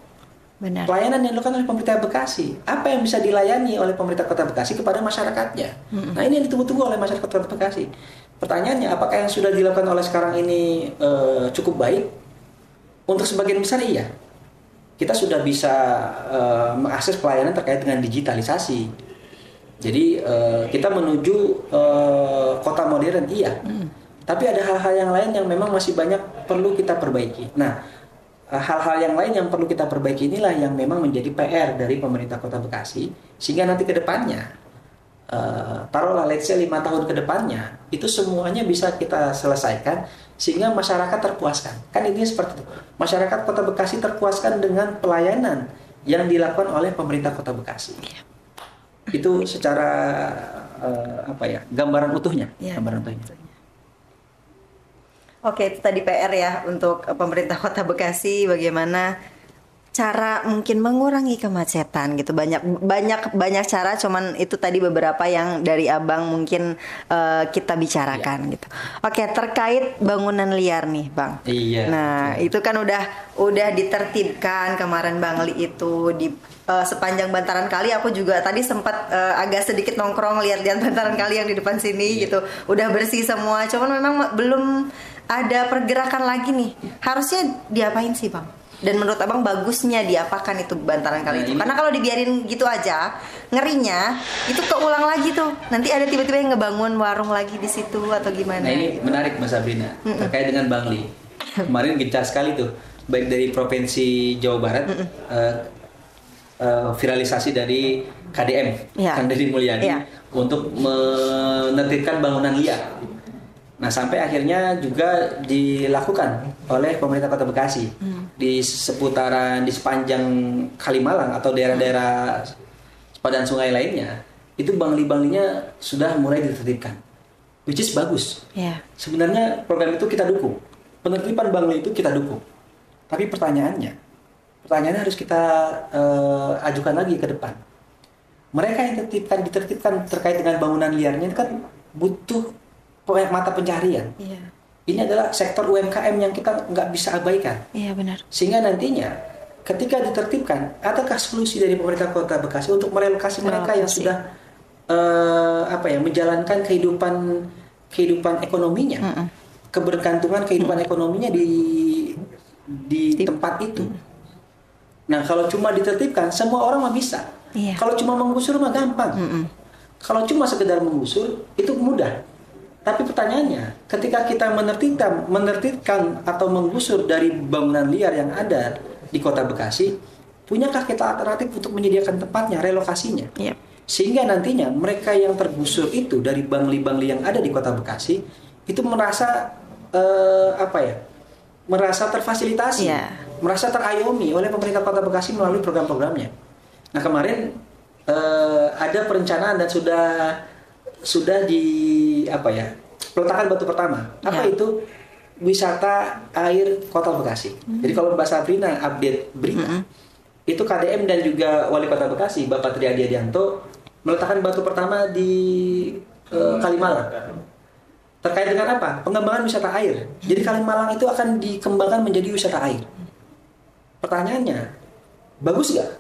Benar. Pelayanan yang dilakukan oleh pemerintah Bekasi, apa yang bisa dilayani oleh pemerintah Kota Bekasi kepada masyarakatnya. Nah, ini yang ditunggu-tunggu oleh masyarakat Kota Bekasi. Pertanyaannya, apakah yang sudah dilakukan oleh sekarang ini cukup baik? Untuk sebagian besar iya. Kita sudah bisa mengakses pelayanan terkait dengan digitalisasi. Jadi kita menuju kota modern, iya. Tapi ada hal-hal yang lain yang memang masih banyak perlu kita perbaiki. Nah, hal-hal yang lain yang perlu kita perbaiki inilah yang memang menjadi PR dari pemerintah Kota Bekasi, sehingga nanti ke depannya, taruhlah let's say 5 tahun ke depannya, itu semuanya bisa kita selesaikan sehingga masyarakat terpuaskan. Kan intinya seperti itu. Masyarakat Kota Bekasi terpuaskan dengan pelayanan yang dilakukan oleh pemerintah Kota Bekasi. Itu secara gambaran utuhnya. Gambaran utuhnya. Oke, itu tadi PR ya untuk pemerintah Kota Bekasi, bagaimana cara mungkin mengurangi kemacetan gitu. Banyak cara, cuman itu tadi beberapa yang dari Abang mungkin kita bicarakan gitu. Oke, terkait bangunan liar nih, Bang. Iya. Nah, itu kan udah ditertibkan kemarin Bang Li itu di sepanjang bantaran kali. Aku juga tadi sempat agak sedikit nongkrong lihat-lihat bantaran kali yang di depan sini gitu. Udah bersih semua, cuman memang belum ada pergerakan lagi nih. Harusnya diapain sih, Bang? Dan menurut Abang bagusnya diapakan itu bantaran kali itu? Karena kalau dibiarin gitu aja, ngerinya itu keulang lagi tuh. Nanti ada tiba-tiba yang ngebangun warung lagi di situ atau gimana? Nah ini gitu. menarik Mbak Sabrina, terkait dengan Bang Li. Kemarin gencar sekali tuh, baik dari Provinsi Jawa Barat, viralisasi dari KDM, Kang Deddy Mulyadi, untuk menertibkan bangunan liar. Nah sampai akhirnya juga dilakukan oleh pemerintah Kota Bekasi di seputaran, di sepanjang Kalimalang atau daerah-daerah sepadan sungai lainnya, itu bangli-banglinya sudah mulai ditertibkan, which is bagus. Sebenarnya program itu kita dukung, penertiban bangli itu kita dukung. Tapi pertanyaannya harus kita ajukan lagi ke depan. Mereka yang ditertibkan terkait dengan bangunan liarnya itu kan butuh mata pencaharian. Ini adalah sektor UMKM yang kita nggak bisa abaikan. Iya benar. Sehingga nantinya ketika ditertibkan, adakah solusi dari pemerintah Kota Bekasi untuk merelokasi mereka yang sudah menjalankan kehidupan ekonominya, kebergantungan kehidupan ekonominya di tempat itu. Nah kalau cuma ditertibkan, semua orang mah bisa. Kalau cuma menggusur mah gampang. Kalau cuma sekedar menggusur itu mudah. Tapi pertanyaannya, ketika kita menertibkan atau menggusur dari bangunan liar yang ada di Kota Bekasi, punyakah kita alternatif untuk menyediakan tempatnya, relokasinya? Sehingga nantinya mereka yang tergusur itu dari bangli-bangli yang ada di Kota Bekasi itu merasa merasa terfasilitasi, merasa terayomi oleh pemerintah Kota Bekasi melalui program-programnya. Nah kemarin ada perencanaan dan sudah peletakan batu pertama. Apa itu? Wisata air Kota Bekasi. Jadi kalau Mbak Sabrina update berita, itu KDM dan juga Wali Kota Bekasi, Bapak Tri Adi Adianto, meletakkan batu pertama di Kalimalang. Terkait dengan apa? Pengembangan wisata air. Jadi Kalimalang itu akan dikembangkan menjadi wisata air. Pertanyaannya, bagus nggak?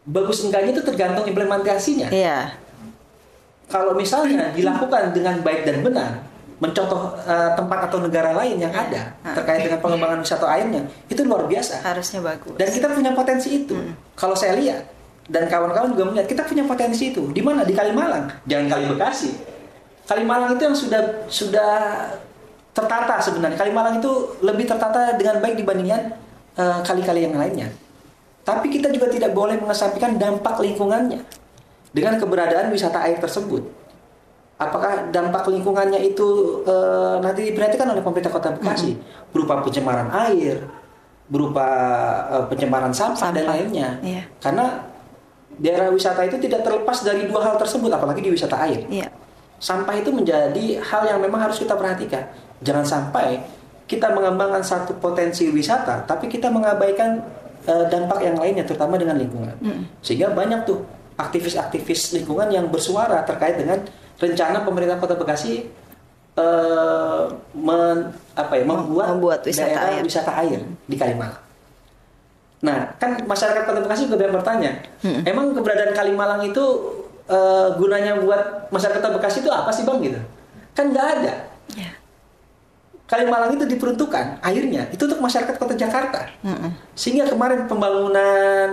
Bagus enggaknya itu tergantung implementasinya. Kalau misalnya dilakukan dengan baik dan benar, mencontoh tempat atau negara lain yang ada terkait dengan pengembangan wisata airnya, itu luar biasa. Harusnya bagus. Dan kita punya potensi itu. Kalau saya lihat dan kawan-kawan juga melihat, kita punya potensi itu. Di mana? Di Kalimalang. Jangan Kali Bekasi. Kalimalang itu yang sudah tertata sebenarnya. Kalimalang itu lebih tertata dengan baik dibandingkan kali-kali yang lainnya. Tapi kita juga tidak boleh mengesampingkan dampak lingkungannya dengan keberadaan wisata air tersebut. Apakah dampak lingkungannya itu nanti diperhatikan oleh pemerintah Kota Bekasi berupa pencemaran air, berupa pencemaran sampah dan lainnya. Karena daerah wisata itu tidak terlepas dari dua hal tersebut, apalagi di wisata air. Sampah itu menjadi hal yang memang harus kita perhatikan. Jangan sampai kita mengembangkan satu potensi wisata, tapi kita mengabaikan dampak yang lainnya, terutama dengan lingkungan. Sehingga banyak tuh aktivis-aktivis lingkungan yang bersuara terkait dengan rencana pemerintah Kota Bekasi membuat wisata air di Kalimalang. Nah, kan masyarakat Kota Bekasi juga bertanya, emang keberadaan Kalimalang itu gunanya buat masyarakat Kota Bekasi itu apa sih Bang gitu? Kan nggak ada. Kalimalang itu diperuntukkan airnya itu untuk masyarakat Kota Jakarta. Sehingga kemarin pembangunan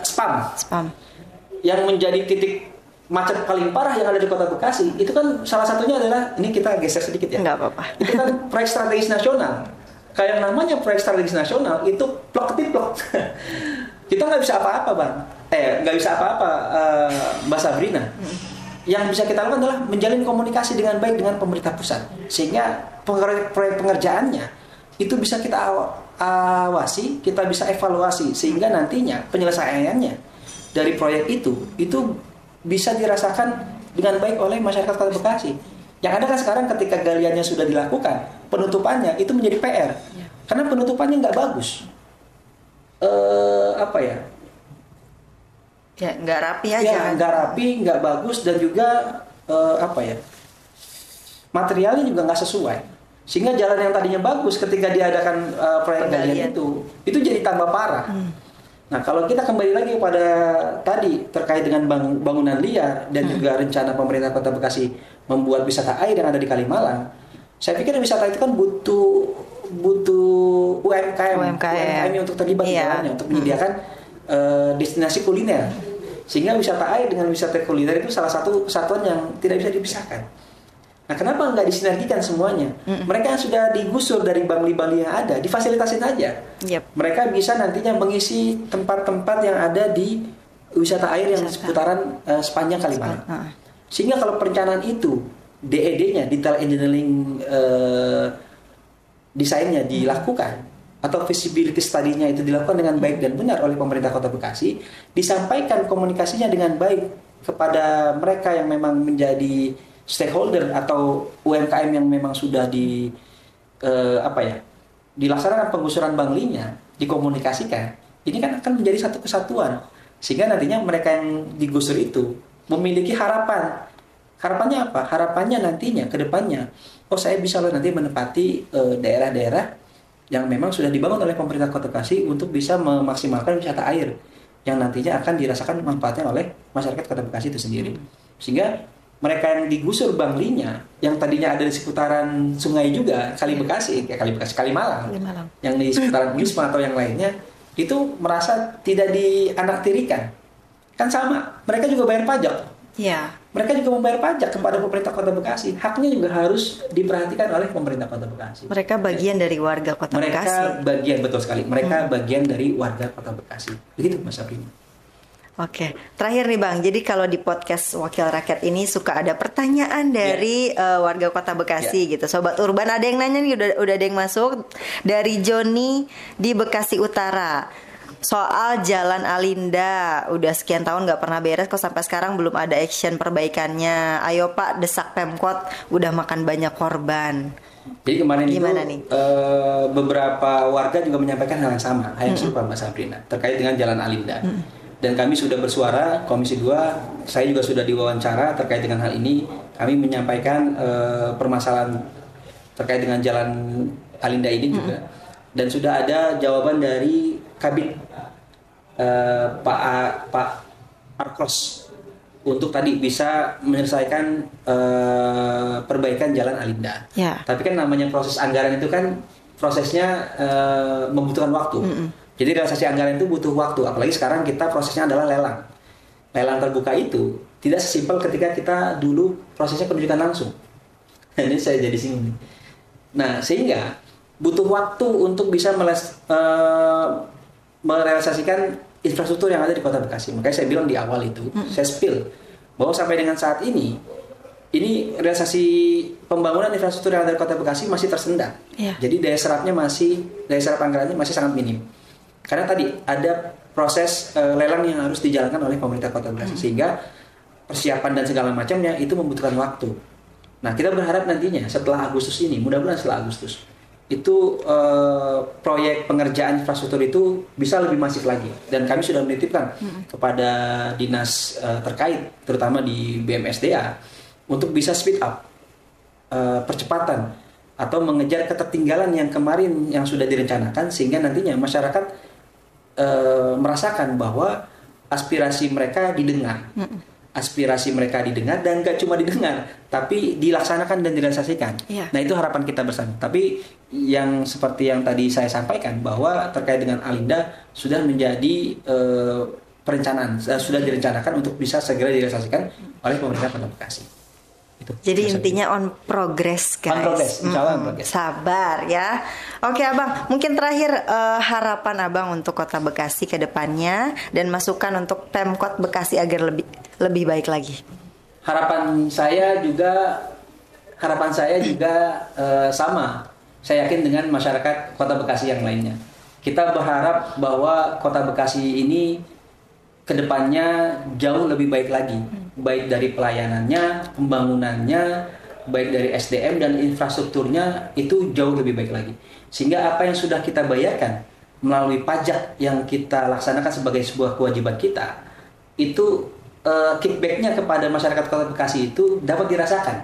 spam yang menjadi titik macet paling parah yang ada di Kota Bekasi, itu kan salah satunya adalah, ini kita geser sedikit ya. Nggak apa-apa. Itu kan proyek strategis nasional. Kayak namanya proyek strategis nasional itu plok-ketiplok. Kita nggak bisa apa-apa Bang. Nggak bisa apa-apa Mbak Sabrina. Yang bisa kita lakukan adalah menjalin komunikasi dengan baik dengan pemerintah pusat, sehingga proyek pengerjaannya itu bisa kita awasi, kita bisa evaluasi, sehingga nantinya penyelesaiannya dari proyek itu bisa dirasakan dengan baik oleh masyarakat Kota Bekasi. Yang ada kan sekarang ketika galiannya sudah dilakukan, penutupannya itu menjadi PR. Karena penutupannya nggak bagus. Apa ya? Ya, nggak rapi aja. Ya, nggak rapi, nggak bagus, dan juga apa ya? Materialnya juga nggak sesuai. Sehingga jalan yang tadinya bagus ketika diadakan proyek galian itu jadi tambah parah. Nah, kalau kita kembali lagi pada tadi terkait dengan bangunan liar dan juga rencana pemerintah Kota Bekasi membuat wisata air yang ada di Kalimalang, saya pikir wisata itu kan butuh UMKM untuk terlibat di dalamnya untuk menyediakan destinasi kuliner. Sehingga wisata air dengan wisata kuliner itu salah satu kesatuan yang tidak bisa dipisahkan. Nah, kenapa nggak disinergikan semuanya? Mereka yang sudah digusur dari bangli-bangli yang ada, difasilitasin aja. Mereka bisa nantinya mengisi tempat-tempat yang ada di wisata air yang seputaran sepanjang Kalimalang. Sehingga kalau perencanaan itu, DED-nya, Detail Engineering desainnya dilakukan, atau feasibility study-nya itu dilakukan dengan baik dan benar oleh pemerintah Kota Bekasi, disampaikan komunikasinya dengan baik kepada mereka yang memang menjadi stakeholder atau UMKM yang memang sudah dilaksanakan penggusuran banglinya, dikomunikasikan, ini kan akan menjadi satu kesatuan, sehingga nantinya mereka yang digusur itu memiliki harapan. Harapannya apa? Harapannya nantinya ke depannya, saya bisa loh nanti menempati daerah-daerah yang memang sudah dibangun oleh pemerintah Kota Bekasi untuk bisa memaksimalkan wisata air yang nantinya akan dirasakan manfaatnya oleh masyarakat Kota Bekasi itu sendiri. Sehingga mereka yang digusur banglinya, yang tadinya ada di seputaran sungai juga, Kalimalang, yang di seputaran Wisma atau yang lainnya, itu merasa tidak dianaktirikan. Kan sama, mereka juga bayar pajak. Mereka juga membayar pajak kepada pemerintah Kota Bekasi. Haknya juga harus diperhatikan oleh pemerintah Kota Bekasi. Mereka bagian dari warga Kota Bekasi. Betul sekali. Mereka bagian dari warga Kota Bekasi. Begitu, Mas Sapri. Oke, terakhir nih Bang. Jadi kalau di podcast Wakil Rakyat ini suka ada pertanyaan dari warga Kota Bekasi gitu. Sobat Urban, ada yang nanya nih, udah ada yang masuk dari Joni di Bekasi Utara. Soal Jalan Alinda, udah sekian tahun nggak pernah beres, kok sampai sekarang belum ada action perbaikannya. Ayo Pak, desak Pemkot, udah makan banyak korban. Jadi kemarin gimana itu nih? Beberapa warga juga menyampaikan hal yang sama, hal yang serupa Mbak Sabrina, terkait dengan Jalan Alinda. Dan kami sudah bersuara, Komisi 2, saya juga sudah diwawancara terkait dengan hal ini. Kami menyampaikan permasalahan terkait dengan Jalan Alinda ini juga. Dan sudah ada jawaban dari Kabid Pak Arkros untuk tadi bisa menyelesaikan perbaikan Jalan Alinda. Tapi kan namanya proses anggaran itu kan prosesnya membutuhkan waktu. Jadi realisasi anggaran itu butuh waktu, apalagi sekarang kita prosesnya adalah lelang. Lelang terbuka itu tidak sesimpel ketika kita dulu prosesnya penunjukan langsung. Ini saya jadi singgung. Nah, sehingga butuh waktu untuk bisa merealisasikan infrastruktur yang ada di Kota Bekasi. Makanya saya bilang di awal itu, saya spill bahwa sampai dengan saat ini realisasi pembangunan infrastruktur yang ada di Kota Bekasi masih tersendat. Jadi daya serap anggarannya masih sangat minim. Karena tadi ada proses lelang yang harus dijalankan oleh pemerintah Kota Bekasi, sehingga persiapan dan segala macamnya itu membutuhkan waktu. Nah, kita berharap nantinya setelah Agustus ini, mudah-mudahan setelah Agustus, itu proyek pengerjaan infrastruktur itu bisa lebih masif lagi. Dan kami sudah menitipkan kepada dinas terkait, terutama di BMSDA, untuk bisa speed up percepatan atau mengejar ketertinggalan yang kemarin yang sudah direncanakan, sehingga nantinya masyarakat merasakan bahwa aspirasi mereka didengar. Aspirasi mereka didengar, dan gak cuma didengar, tapi dilaksanakan dan direalisasikan. Nah, itu harapan kita bersama. Tapi yang seperti yang tadi saya sampaikan, bahwa terkait dengan Alinda sudah menjadi perencanaan, sudah direncanakan untuk bisa segera direalisasikan oleh pemerintah Kota Bekasi. Jadi intinya on progress, guys. On progress, insya Allah on progress. Sabar ya. Oke Abang, mungkin terakhir harapan Abang untuk Kota Bekasi ke depannya dan masukan untuk Pemkot Bekasi agar lebih baik lagi. Harapan saya juga sama. Saya yakin dengan masyarakat Kota Bekasi yang lainnya. Kita berharap bahwa Kota Bekasi ini kedepannya jauh lebih baik lagi, baik dari pelayanannya, pembangunannya, baik dari SDM dan infrastrukturnya itu jauh lebih baik lagi. Sehingga apa yang sudah kita bayarkan melalui pajak yang kita laksanakan sebagai sebuah kewajiban kita, itu kickbacknya kepada masyarakat Kota Bekasi itu dapat dirasakan.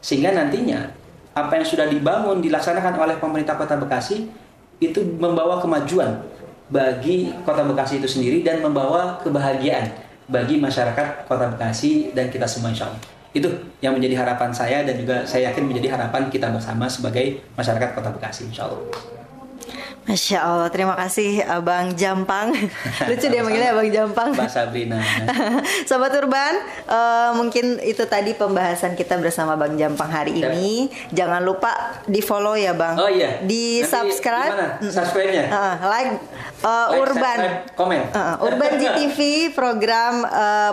Sehingga nantinya apa yang sudah dibangun, dilaksanakan oleh pemerintah Kota Bekasi itu membawa kemajuan bagi Kota Bekasi itu sendiri dan membawa kebahagiaan bagi masyarakat Kota Bekasi dan kita semua, insya Allah. Itu yang menjadi harapan saya dan juga saya yakin menjadi harapan kita bersama sebagai masyarakat Kota Bekasi, insya Allah. Masya Allah, terima kasih Abang Jampang. Lucu dia manggilnya Abang Jampang. Mbak Sabrina. Sobat Urban, mungkin itu tadi pembahasan kita bersama Bang Jampang hari ini. Jangan lupa di follow ya Bang. Oh iya. Di subscribe. Subscribe-nya. Like, Urban. Subscribe, komen. Urban GTV, program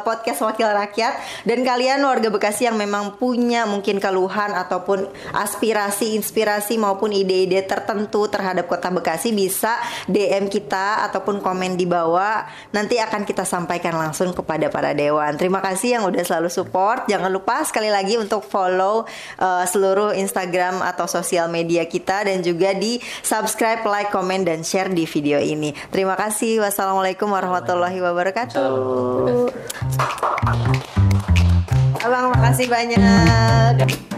podcast Wakil Rakyat. Dan kalian warga Bekasi yang memang punya mungkin keluhan ataupun aspirasi, inspirasi maupun ide-ide tertentu terhadap Kota Bekasi, bisa DM kita ataupun komen di bawah. Nanti akan kita sampaikan langsung kepada para dewan. Terima kasih yang udah selalu support. Jangan lupa sekali lagi untuk follow seluruh Instagram atau sosial media kita, dan juga di subscribe, like, komen, dan share di video ini. Terima kasih. Wassalamualaikum warahmatullahi wabarakatuh. Abang, makasih banyak.